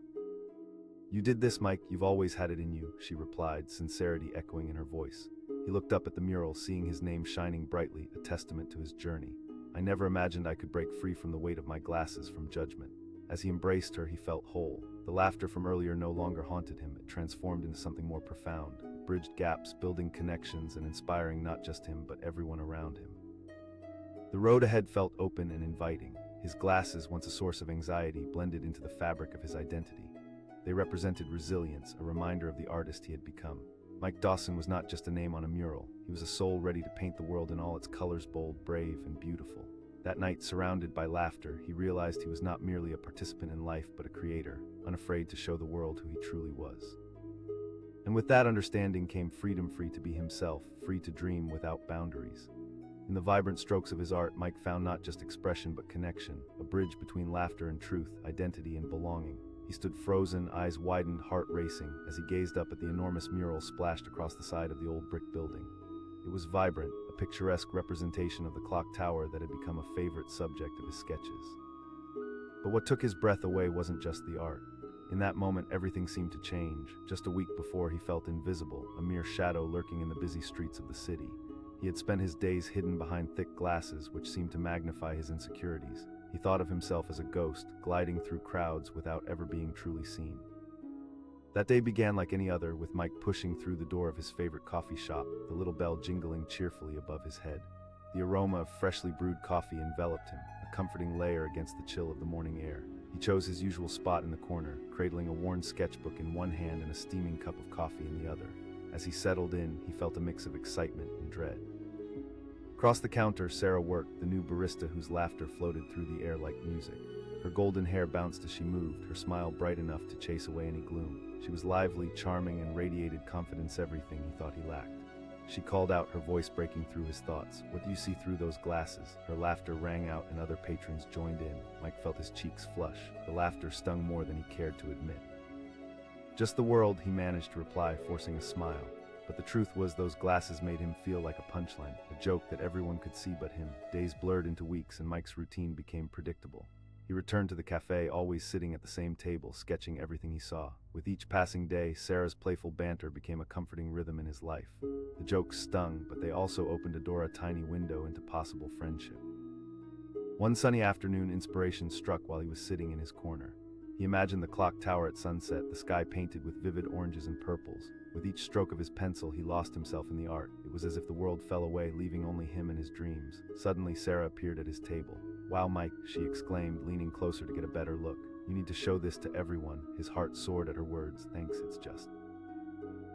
You did this, Mike, you've always had it in you, she replied, sincerity echoing in her voice. He looked up at the mural, seeing his name shining brightly, a testament to his journey. I never imagined I could break free from the weight of my glasses, from judgment. As he embraced her, he felt whole. The laughter from earlier no longer haunted him, it transformed into something more profound. It bridged gaps, building connections and inspiring not just him, but everyone around him. The road ahead felt open and inviting. His glasses, once a source of anxiety, blended into the fabric of his identity. They represented resilience, a reminder of the artist he had become. Mike Dawson was not just a name on a mural. He was a soul ready to paint the world in all its colors, bold, brave, and beautiful. That night, surrounded by laughter, he realized he was not merely a participant in life, but a creator, unafraid to show the world who he truly was. And with that understanding came freedom, free to be himself, free to dream without boundaries. In the vibrant strokes of his art, Mike found not just expression but connection, a bridge between laughter and truth, identity and belonging. He stood frozen, eyes widened, heart racing, as he gazed up at the enormous mural splashed across the side of the old brick building. It was vibrant, a picturesque representation of the clock tower that had become a favorite subject of his sketches. But what took his breath away wasn't just the art. In that moment, everything seemed to change. Just a week before, he felt invisible, a mere shadow lurking in the busy streets of the city. He had spent his days hidden behind thick glasses, which seemed to magnify his insecurities. He thought of himself as a ghost, gliding through crowds without ever being truly seen. That day began like any other, with Mike pushing through the door of his favorite coffee shop, the little bell jingling cheerfully above his head. The aroma of freshly brewed coffee enveloped him, a comforting layer against the chill of the morning air. He chose his usual spot in the corner, cradling a worn sketchbook in one hand and a steaming cup of coffee in the other. As he settled in, he felt a mix of excitement and dread. Across the counter, Sarah worked, the new barista whose laughter floated through the air like music. Her golden hair bounced as she moved, her smile bright enough to chase away any gloom. She was lively, charming, and radiated confidence, everything he thought he lacked. She called out, her voice breaking through his thoughts. "What do you see through those glasses?" Her laughter rang out and other patrons joined in. Mike felt his cheeks flush. The laughter stung more than he cared to admit. "Just the world," he managed to reply, forcing a smile. But the truth was, those glasses made him feel like a punchline, a joke that everyone could see but him. Days blurred into weeks and Mike's routine became predictable. He returned to the cafe, always sitting at the same table, sketching everything he saw. With each passing day, Sarah's playful banter became a comforting rhythm in his life. The jokes stung, but they also opened a tiny window into possible friendship. One sunny afternoon, inspiration struck while he was sitting in his corner. He imagined the clock tower at sunset, the sky painted with vivid oranges and purples. With each stroke of his pencil, he lost himself in the art. It was as if the world fell away, leaving only him and his dreams. Suddenly, Sarah appeared at his table. "Wow, Mike," she exclaimed, leaning closer to get a better look. "You need to show this to everyone." His heart soared at her words. "Thanks, it's just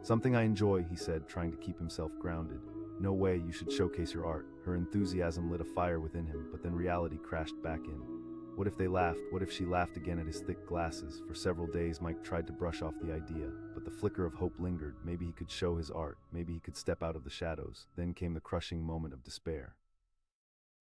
something I enjoy," he said, trying to keep himself grounded. "No way, you should showcase your art." Her enthusiasm lit a fire within him, but then reality crashed back in. What if they laughed? What if she laughed again at his thick glasses? For several days, Mike tried to brush off the idea, but the flicker of hope lingered. Maybe he could show his art. Maybe he could step out of the shadows. Then came the crushing moment of despair.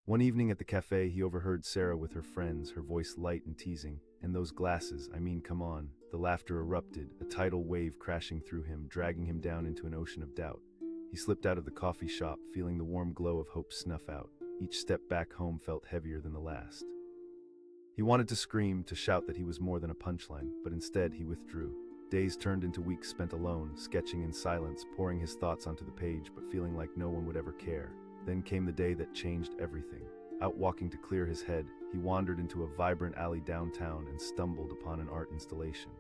One evening at the cafe, he overheard Sarah with her friends, her voice light and teasing. "And those glasses, I mean, come on." The laughter erupted, a tidal wave crashing through him, dragging him down into an ocean of doubt. He slipped out of the coffee shop, feeling the warm glow of hope snuff out. Each step back home felt heavier than the last. He wanted to scream, to shout that he was more than a punchline, but instead he withdrew. Days turned into weeks spent alone, sketching in silence, pouring his thoughts onto the page, but feeling like no one would ever care. Then came the day that changed everything. Out walking to clear his head, he wandered into a vibrant alley downtown and stumbled upon an art installation.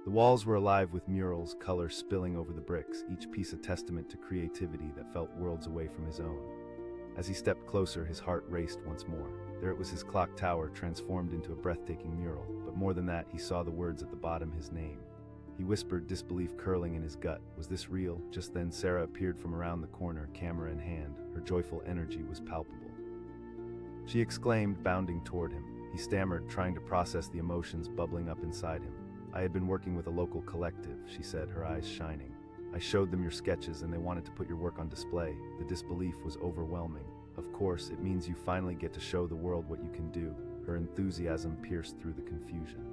The walls were alive with murals, color spilling over the bricks, each piece a testament to creativity that felt worlds away from his own. As he stepped closer, his heart raced once more. There it was, his clock tower, transformed into a breathtaking mural. But more than that, he saw the words at the bottom, his name. He whispered, disbelief curling in his gut. Was this real? Just then, Sarah appeared from around the corner, camera in hand. Her joyful energy was palpable. She exclaimed, bounding toward him. He stammered, trying to process the emotions bubbling up inside him. "I had been working with a local collective," she said, her eyes shining. "I showed them your sketches and they wanted to put your work on display." The disbelief was overwhelming. "Of course, it means you finally get to show the world what you can do." Her enthusiasm pierced through the confusion.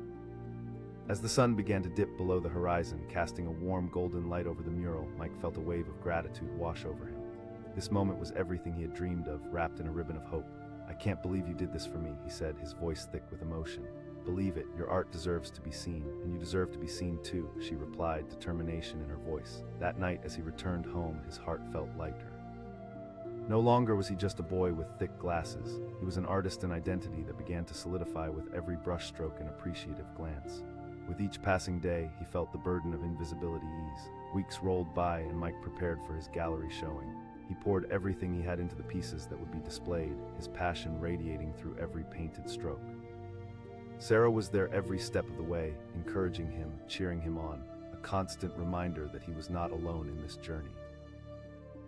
As the sun began to dip below the horizon, casting a warm golden light over the mural, Mike felt a wave of gratitude wash over him. This moment was everything he had dreamed of, wrapped in a ribbon of hope. "I can't believe you did this for me," he said, his voice thick with emotion. "Believe it, your art deserves to be seen, and you deserve to be seen too," she replied, determination in her voice. That night, as he returned home, his heart felt lighter. No longer was he just a boy with thick glasses. He was an artist and identity that began to solidify with every brushstroke and appreciative glance. With each passing day, he felt the burden of invisibility ease. Weeks rolled by and Mike prepared for his gallery showing. He poured everything he had into the pieces that would be displayed, his passion radiating through every painted stroke. Sarah was there every step of the way, encouraging him, cheering him on, a constant reminder that he was not alone in this journey.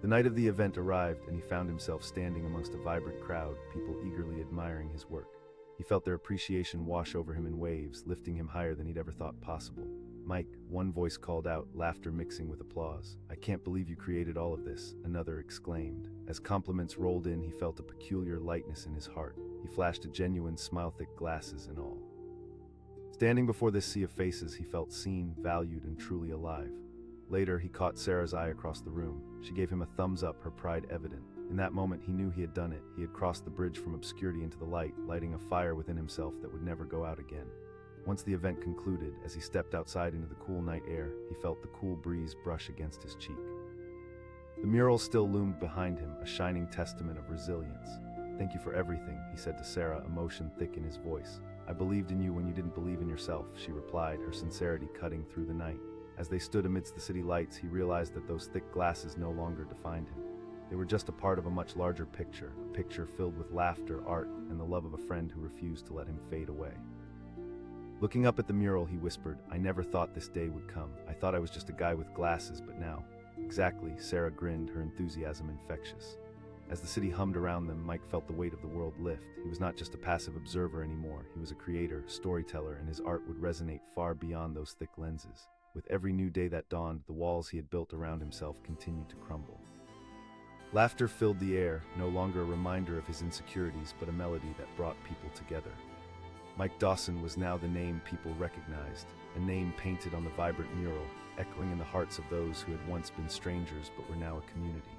The night of the event arrived, and he found himself standing amongst a vibrant crowd, people eagerly admiring his work. He felt their appreciation wash over him in waves, lifting him higher than he'd ever thought possible. "Mike," one voice called out, laughter mixing with applause. "I can't believe you created all of this," another exclaimed. As compliments rolled in, he felt a peculiar lightness in his heart. He flashed a genuine smile, thick glasses and all. Standing before this sea of faces, he felt seen, valued, and truly alive. Later, he caught Sarah's eye across the room. She gave him a thumbs up, her pride evident. In that moment, he knew he had done it. He had crossed the bridge from obscurity into the light, lighting a fire within himself that would never go out again. Once the event concluded, as he stepped outside into the cool night air, he felt the cool breeze brush against his cheek. The mural still loomed behind him, a shining testament of resilience. "Thank you for everything," he said to Sarah, emotion thick in his voice. "I believed in you when you didn't believe in yourself," she replied, her sincerity cutting through the night. As they stood amidst the city lights, he realized that those thick glasses no longer defined him. They were just a part of a much larger picture, a picture filled with laughter, art, and the love of a friend who refused to let him fade away. Looking up at the mural, he whispered, "I never thought this day would come. I thought I was just a guy with glasses, but now..." "Exactly," Sarah grinned, her enthusiasm infectious. As the city hummed around them, Mike felt the weight of the world lift. He was not just a passive observer anymore. He was a creator, storyteller, and his art would resonate far beyond those thick lenses. With every new day that dawned, the walls he had built around himself continued to crumble. Laughter filled the air, no longer a reminder of his insecurities, but a melody that brought people together. Mike Dawson was now the name people recognized, a name painted on the vibrant mural, echoing in the hearts of those who had once been strangers but were now a community.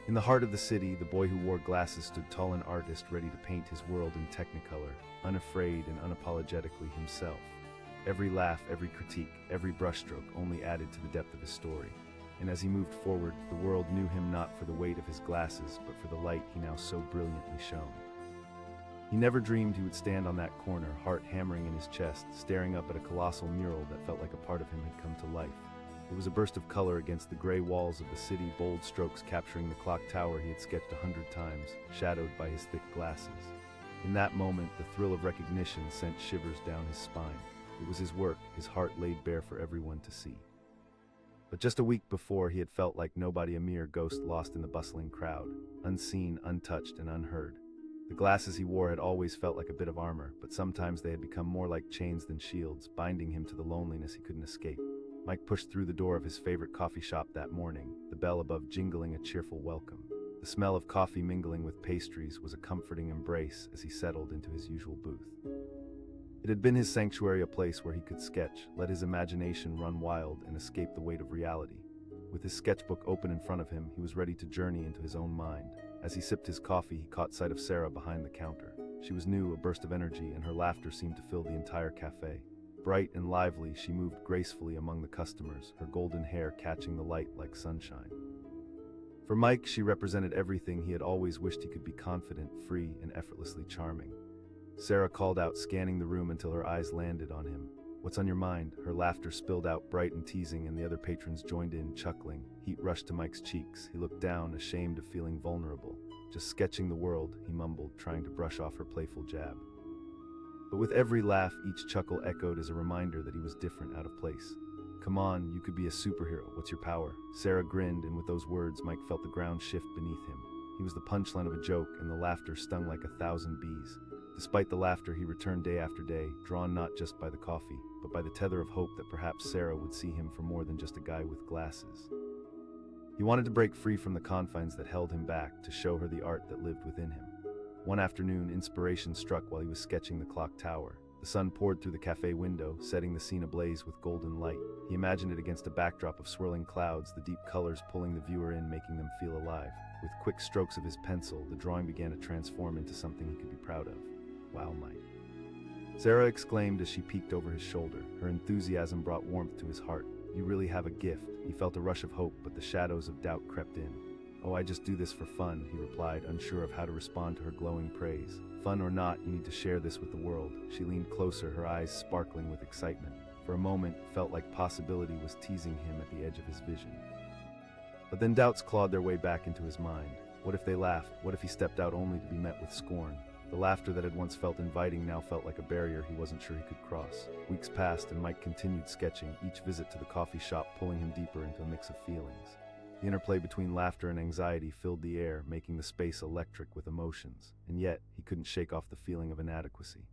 In the heart of the city, the boy who wore glasses stood tall, an artist ready to paint his world in technicolor, unafraid and unapologetically himself. Every laugh, every critique, every brushstroke only added to the depth of his story. And as he moved forward, the world knew him not for the weight of his glasses, but for the light he now so brilliantly shone. He never dreamed he would stand on that corner, heart hammering in his chest, staring up at a colossal mural that felt like a part of him had come to life. It was a burst of color against the gray walls of the city, bold strokes capturing the clock tower he had sketched 100 times, shadowed by his thick glasses. In that moment, the thrill of recognition sent shivers down his spine. It was his work, his heart laid bare for everyone to see. But just a week before, he had felt like nobody, a mere ghost lost in the bustling crowd, unseen, untouched, and unheard. The glasses he wore had always felt like a bit of armor, but sometimes they had become more like chains than shields, binding him to the loneliness he couldn't escape. Mike pushed through the door of his favorite coffee shop that morning, the bell above jingling a cheerful welcome. The smell of coffee mingling with pastries was a comforting embrace as he settled into his usual booth. It had been his sanctuary, a place where he could sketch, let his imagination run wild, and escape the weight of reality. With his sketchbook open in front of him, he was ready to journey into his own mind. As he sipped his coffee, he caught sight of Sarah behind the counter. She was new, a burst of energy, and her laughter seemed to fill the entire cafe. Bright and lively, she moved gracefully among the customers, her golden hair catching the light like sunshine. For Mike, she represented everything he had always wished he could be: confident, free, and effortlessly charming. Sarah called out, scanning the room until her eyes landed on him. "What's on your mind?" Her laughter spilled out, bright and teasing, and the other patrons joined in, chuckling. Heat rushed to Mike's cheeks. He looked down, ashamed of feeling vulnerable. "Just sketching the world," he mumbled, trying to brush off her playful jab. But with every laugh, each chuckle echoed as a reminder that he was different, out of place. "Come on, you could be a superhero. What's your power?" Sarah grinned, and with those words, Mike felt the ground shift beneath him. He was the punchline of a joke, and the laughter stung like 1,000 bees. Despite the laughter, he returned day after day, drawn not just by the coffee, but by the tether of hope that perhaps Sarah would see him for more than just a guy with glasses. He wanted to break free from the confines that held him back, to show her the art that lived within him. One afternoon, inspiration struck while he was sketching the clock tower. The sun poured through the cafe window, setting the scene ablaze with golden light. He imagined it against a backdrop of swirling clouds, the deep colors pulling the viewer in, making them feel alive. With quick strokes of his pencil, the drawing began to transform into something he could be proud of. "Wow, Mike," Sarah exclaimed as she peeked over his shoulder. Her enthusiasm brought warmth to his heart. "You really have a gift." He felt a rush of hope, but the shadows of doubt crept in. "Oh, I just do this for fun," he replied, unsure of how to respond to her glowing praise. "Fun or not, you need to share this with the world." She leaned closer, her eyes sparkling with excitement. For a moment, it felt like possibility was teasing him at the edge of his vision. But then doubts clawed their way back into his mind. What if they laughed? What if he stepped out only to be met with scorn? The laughter that had once felt inviting now felt like a barrier he wasn't sure he could cross. Weeks passed, and Mike continued sketching, each visit to the coffee shop pulling him deeper into a mix of feelings. The interplay between laughter and anxiety filled the air, making the space electric with emotions, and yet he couldn't shake off the feeling of inadequacy.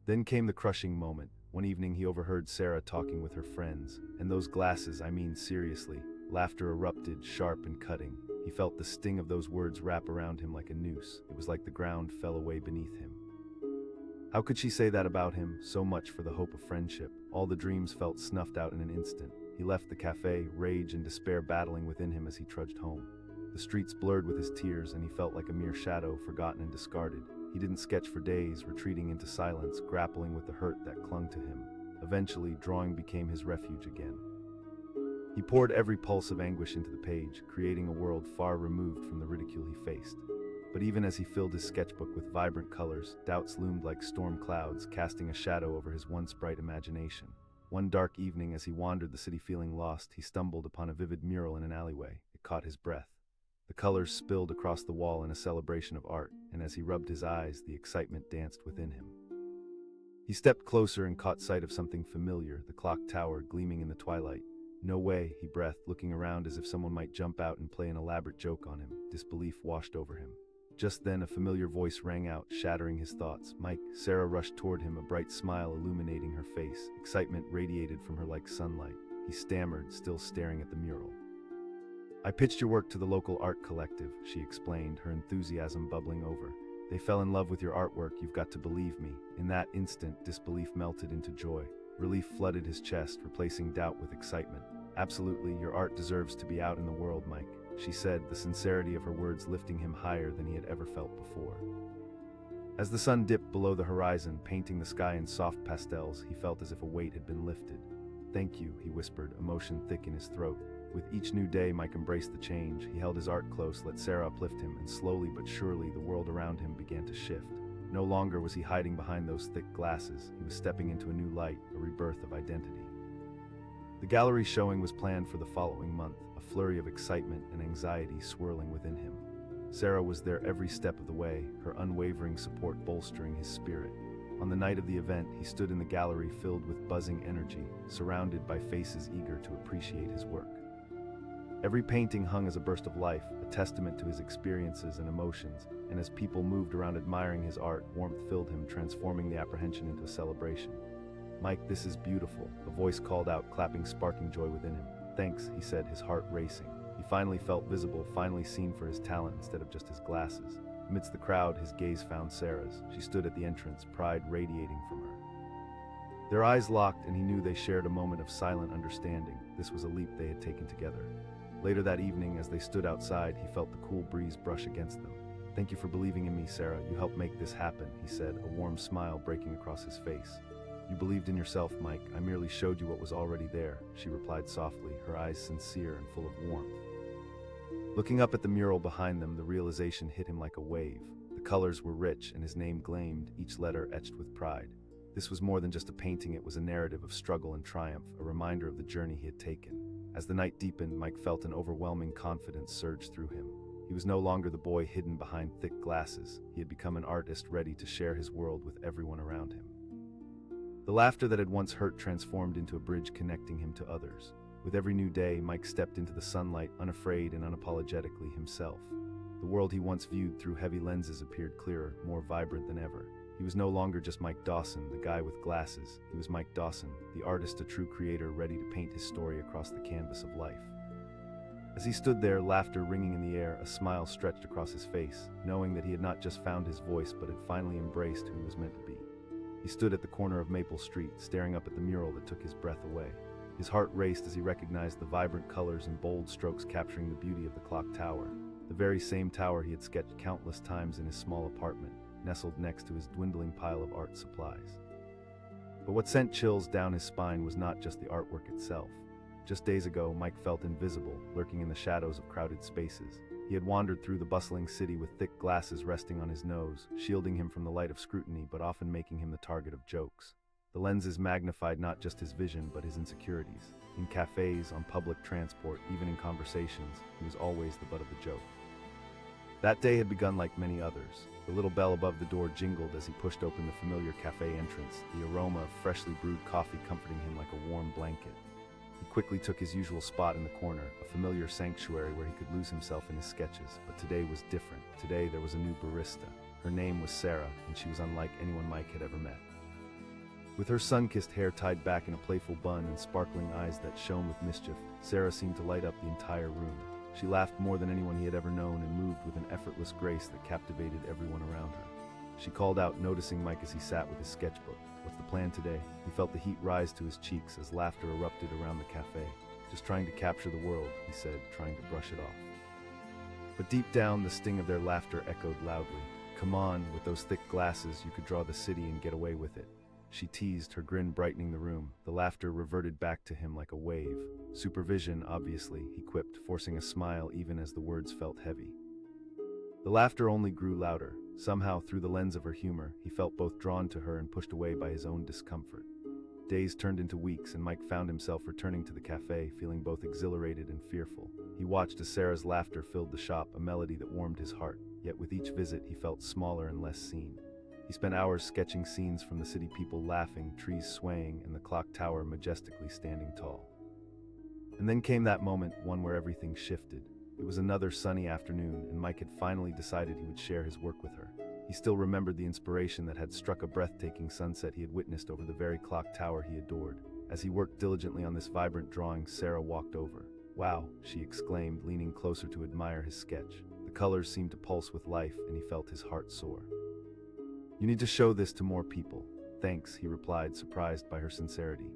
Then came the crushing moment. One evening he overheard Sarah talking with her friends. "And those glasses, I mean seriously." Laughter erupted, sharp and cutting. He felt the sting of those words wrap around him like a noose. It was like the ground fell away beneath him. How could she say that about him? So much for the hope of friendship. All the dreams felt snuffed out in an instant. He left the cafe, rage and despair battling within him as he trudged home. The streets blurred with his tears, and he felt like a mere shadow, forgotten and discarded. He didn't sketch for days, retreating into silence, grappling with the hurt that clung to him. Eventually, drawing became his refuge again. He poured every pulse of anguish into the page, creating a world far removed from the ridicule he faced. But even as he filled his sketchbook with vibrant colors, doubts loomed like storm clouds, casting a shadow over his once bright imagination. One dark evening, as he wandered the city feeling lost, he stumbled upon a vivid mural in an alleyway. It caught his breath. The colors spilled across the wall in a celebration of art, and as he rubbed his eyes, the excitement danced within him. He stepped closer and caught sight of something familiar, the clock tower gleaming in the twilight. No way, he breathed, looking around as if someone might jump out and play an elaborate joke on him. Disbelief washed over him. Just then, a familiar voice rang out, shattering his thoughts. Mike. Sarah rushed toward him, a bright smile illuminating her face. Excitement radiated from her like sunlight. He stammered, still staring at the mural. I pitched your work to the local art collective, she explained, her enthusiasm bubbling over. They fell in love with your artwork, you've got to believe me. In that instant, disbelief melted into joy. Relief flooded his chest, replacing doubt with excitement. Absolutely, your art deserves to be out in the world, Mike, she said, the sincerity of her words lifting him higher than he had ever felt before. As the sun dipped below the horizon, painting the sky in soft pastels, he felt as if a weight had been lifted. Thank you, he whispered, emotion thick in his throat. With each new day, Mike embraced the change. He held his art close, let Sarah uplift him, and slowly but surely the world around him began to shift. No longer was he hiding behind those thick glasses. He was stepping into a new light, a rebirth of identity. The gallery showing was planned for the following month, a flurry of excitement and anxiety swirling within him. Sarah was there every step of the way, her unwavering support bolstering his spirit. On the night of the event, he stood in the gallery filled with buzzing energy, surrounded by faces eager to appreciate his work. Every painting hung as a burst of life, a testament to his experiences and emotions, and as people moved around admiring his art, warmth filled him, transforming the apprehension into a celebration. Mike, this is beautiful, a voice called out, clapping sparking joy within him. Thanks, he said, his heart racing. He finally felt visible, finally seen for his talent instead of just his glasses. Amidst the crowd, his gaze found Sarah's. She stood at the entrance, pride radiating from her. Their eyes locked, and he knew they shared a moment of silent understanding. This was a leap they had taken together. Later that evening, as they stood outside, he felt the cool breeze brush against them. Thank you for believing in me, Sarah. You helped make this happen, he said, a warm smile breaking across his face. You believed in yourself, Mike. I merely showed you what was already there, she replied softly, her eyes sincere and full of warmth. Looking up at the mural behind them, the realization hit him like a wave. The colors were rich, and his name gleamed, each letter etched with pride. This was more than just a painting, it was a narrative of struggle and triumph, a reminder of the journey he had taken. As the night deepened, Mike felt an overwhelming confidence surge through him. He was no longer the boy hidden behind thick glasses. He had become an artist ready to share his world with everyone around him. The laughter that had once hurt transformed into a bridge connecting him to others. With every new day, Mike stepped into the sunlight, unafraid and unapologetically himself. The world he once viewed through heavy lenses appeared clearer, more vibrant than ever. He was no longer just Mike Dawson, the guy with glasses. He was Mike Dawson, the artist, a true creator ready to paint his story across the canvas of life. As he stood there, laughter ringing in the air, a smile stretched across his face, knowing that he had not just found his voice but had finally embraced who he was meant to be. He stood at the corner of Maple Street, staring up at the mural that took his breath away. His heart raced as he recognized the vibrant colors and bold strokes capturing the beauty of the clock tower, the very same tower he had sketched countless times in his small apartment, nestled next to his dwindling pile of art supplies. But what sent chills down his spine was not just the artwork itself. Just days ago, Mike felt invisible, lurking in the shadows of crowded spaces. He had wandered through the bustling city with thick glasses resting on his nose, shielding him from the light of scrutiny but often making him the target of jokes. The lenses magnified not just his vision but his insecurities. In cafes, on public transport, even in conversations, he was always the butt of the joke. That day had begun like many others. The little bell above the door jingled as he pushed open the familiar cafe entrance, the aroma of freshly brewed coffee comforting him like a warm blanket. He quickly took his usual spot in the corner, a familiar sanctuary where he could lose himself in his sketches. But today was different. Today there was a new barista. Her name was Sarah, and she was unlike anyone Mike had ever met. With her sun-kissed hair tied back in a playful bun and sparkling eyes that shone with mischief, Sarah seemed to light up the entire room. She laughed more than anyone he had ever known and moved with an effortless grace that captivated everyone around her. She called out, noticing Mike as he sat with his sketchbook. What's the plan today? He felt the heat rise to his cheeks as laughter erupted around the cafe. Just trying to capture the world, he said, trying to brush it off. But deep down, the sting of their laughter echoed loudly. Come on, with those thick glasses, you could draw the city and get away with it. She teased, her grin brightening the room. The laughter reverted back to him like a wave. Supervision, obviously, he quipped, forcing a smile even as the words felt heavy. The laughter only grew louder. Somehow, through the lens of her humor, he felt both drawn to her and pushed away by his own discomfort. Days turned into weeks, and Mike found himself returning to the cafe, feeling both exhilarated and fearful. He watched as Sarah's laughter filled the shop, a melody that warmed his heart. Yet with each visit, he felt smaller and less seen. He spent hours sketching scenes from the city, people laughing, trees swaying, and the clock tower majestically standing tall. And then came that moment, one where everything shifted. It was another sunny afternoon, and Mike had finally decided he would share his work with her. He still remembered the inspiration that had struck a breathtaking sunset he had witnessed over the very clock tower he adored. As he worked diligently on this vibrant drawing, Sarah walked over. "Wow," she exclaimed, leaning closer to admire his sketch. The colors seemed to pulse with life, and he felt his heart soar. "You need to show this to more people." "Thanks," he replied, surprised by her sincerity.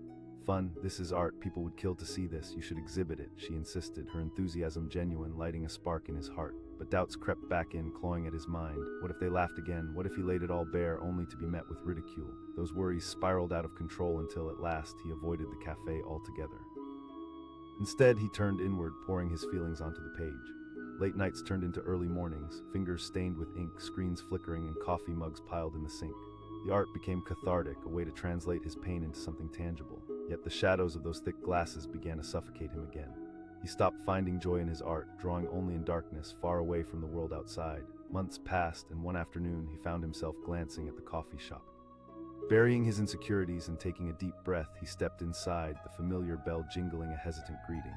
"Fun, this is art, people would kill to see this, you should exhibit it," she insisted, her enthusiasm genuine, lighting a spark in his heart. But doubts crept back in, clawing at his mind. What if they laughed again? What if he laid it all bare, only to be met with ridicule? Those worries spiraled out of control until at last he avoided the cafe altogether. Instead, he turned inward, pouring his feelings onto the page. Late nights turned into early mornings, fingers stained with ink, screens flickering, and coffee mugs piled in the sink. The art became cathartic, a way to translate his pain into something tangible. Yet the shadows of those thick glasses began to suffocate him again. He stopped finding joy in his art, drawing only in darkness, far away from the world outside. Months passed, and one afternoon he found himself glancing at the coffee shop. Burying his insecurities and taking a deep breath, he stepped inside, the familiar bell jingling a hesitant greeting.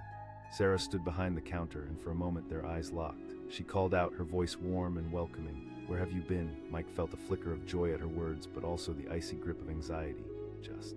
Sarah stood behind the counter, and for a moment their eyes locked. She called out, her voice warm and welcoming. "Where have you been?" Mike felt a flicker of joy at her words, but also the icy grip of anxiety. "Just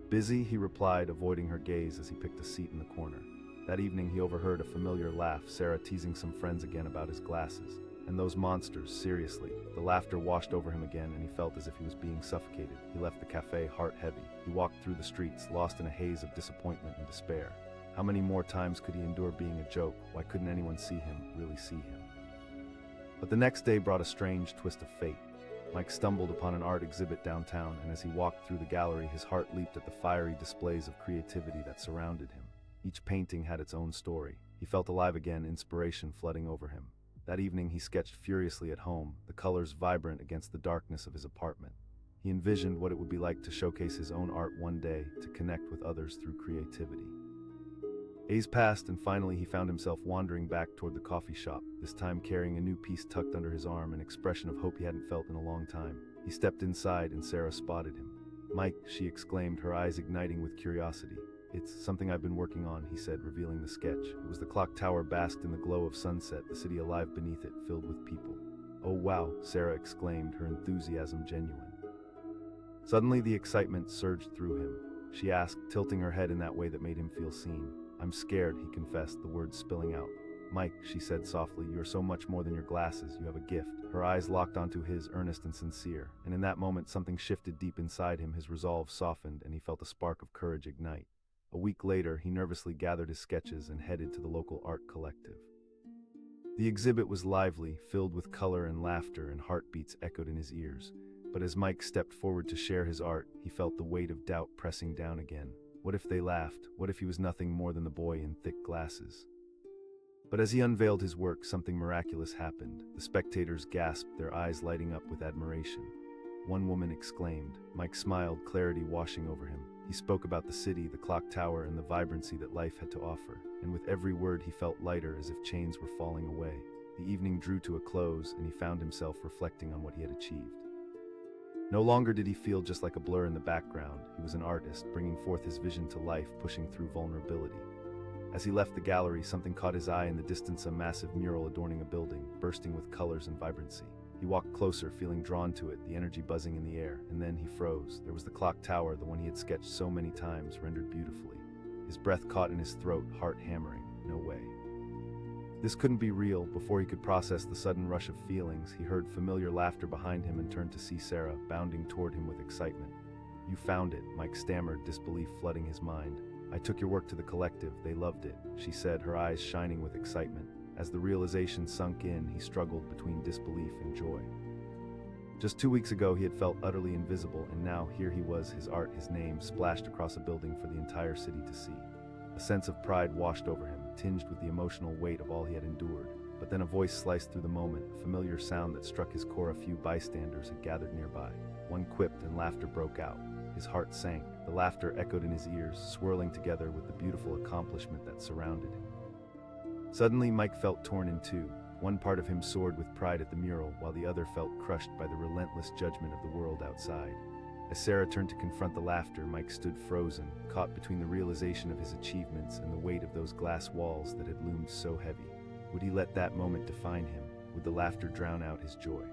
busy," he replied, avoiding her gaze as he picked a seat in the corner. That evening he overheard a familiar laugh, Sarah teasing some friends again about his glasses. And those monsters, seriously. The laughter washed over him again, and he felt as if he was being suffocated. He left the cafe, heart heavy. He walked through the streets, lost in a haze of disappointment and despair. How many more times could he endure being a joke? Why couldn't anyone see him, really see him? But the next day brought a strange twist of fate. Mike stumbled upon an art exhibit downtown, and as he walked through the gallery, his heart leaped at the fiery displays of creativity that surrounded him. Each painting had its own story. He felt alive again, inspiration flooding over him. That evening he sketched furiously at home, the colors vibrant against the darkness of his apartment. He envisioned what it would be like to showcase his own art one day, to connect with others through creativity. Days passed, and finally he found himself wandering back toward the coffee shop, this time carrying a new piece tucked under his arm, an expression of hope he hadn't felt in a long time. He stepped inside, and Sarah spotted him. "Mike," she exclaimed, her eyes igniting with curiosity. "It's something I've been working on," he said, revealing the sketch. It was the clock tower basked in the glow of sunset, the city alive beneath it, filled with people. "Oh wow," Sarah exclaimed, her enthusiasm genuine. Suddenly the excitement surged through him. She asked, tilting her head in that way that made him feel seen. "I'm scared," he confessed, the words spilling out. "Mike," she said softly, "you are so much more than your glasses, you have a gift." Her eyes locked onto his, earnest and sincere, and in that moment something shifted deep inside him, his resolve softened, and he felt a spark of courage ignite. A week later, he nervously gathered his sketches and headed to the local art collective. The exhibit was lively, filled with color and laughter, and heartbeats echoed in his ears. But as Mike stepped forward to share his art, he felt the weight of doubt pressing down again. What if they laughed? What if he was nothing more than the boy in thick glasses? But as he unveiled his work, something miraculous happened. The spectators gasped, their eyes lighting up with admiration. One woman exclaimed. Mike smiled, clarity washing over him. He spoke about the city, the clock tower, and the vibrancy that life had to offer. And with every word he felt lighter, as if chains were falling away. The evening drew to a close, and he found himself reflecting on what he had achieved. No longer did he feel just like a blur in the background. He was an artist, bringing forth his vision to life, pushing through vulnerability. As he left the gallery, something caught his eye in the distance, a massive mural adorning a building, bursting with colors and vibrancy. He walked closer, feeling drawn to it, the energy buzzing in the air, and then he froze. There was the clock tower, the one he had sketched so many times, rendered beautifully. His breath caught in his throat, heart hammering. No way. This couldn't be real. Before he could process the sudden rush of feelings, he heard familiar laughter behind him and turned to see Sarah, bounding toward him with excitement. "You found it," Mike stammered, disbelief flooding his mind. "I took your work to the collective. They loved it," she said, her eyes shining with excitement. As the realization sunk in, he struggled between disbelief and joy. Just 2 weeks ago, he had felt utterly invisible, and now here he was, his art, his name, splashed across a building for the entire city to see. A sense of pride washed over him, tinged with the emotional weight of all he had endured. But then a voice sliced through the moment, a familiar sound that struck his core. A few bystanders had gathered nearby. One quipped, and laughter broke out. His heart sank. The laughter echoed in his ears, swirling together with the beautiful accomplishment that surrounded him. Suddenly, Mike felt torn in two. One part of him soared with pride at the mural, while the other felt crushed by the relentless judgment of the world outside. As Sarah turned to confront the laughter, Mike stood frozen, caught between the realization of his achievements and the weight of those glass walls that had loomed so heavy. Would he let that moment define him? Would the laughter drown out his joy?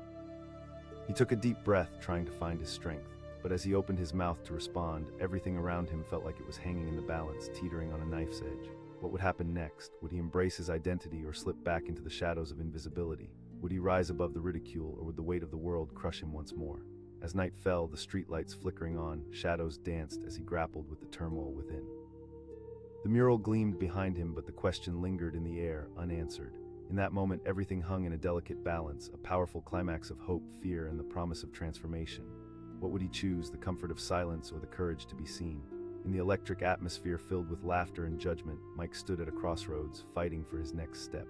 He took a deep breath, trying to find his strength. But as he opened his mouth to respond, everything around him felt like it was hanging in the balance, teetering on a knife's edge. What would happen next? Would he embrace his identity or slip back into the shadows of invisibility? Would he rise above the ridicule, or would the weight of the world crush him once more? As night fell, the streetlights flickering on, shadows danced as he grappled with the turmoil within. The mural gleamed behind him, but the question lingered in the air, unanswered. In that moment, everything hung in a delicate balance, a powerful climax of hope, fear, and the promise of transformation. What would he choose, the comfort of silence or the courage to be seen? In the electric atmosphere filled with laughter and judgment, Mike stood at a crossroads, fighting for his next step.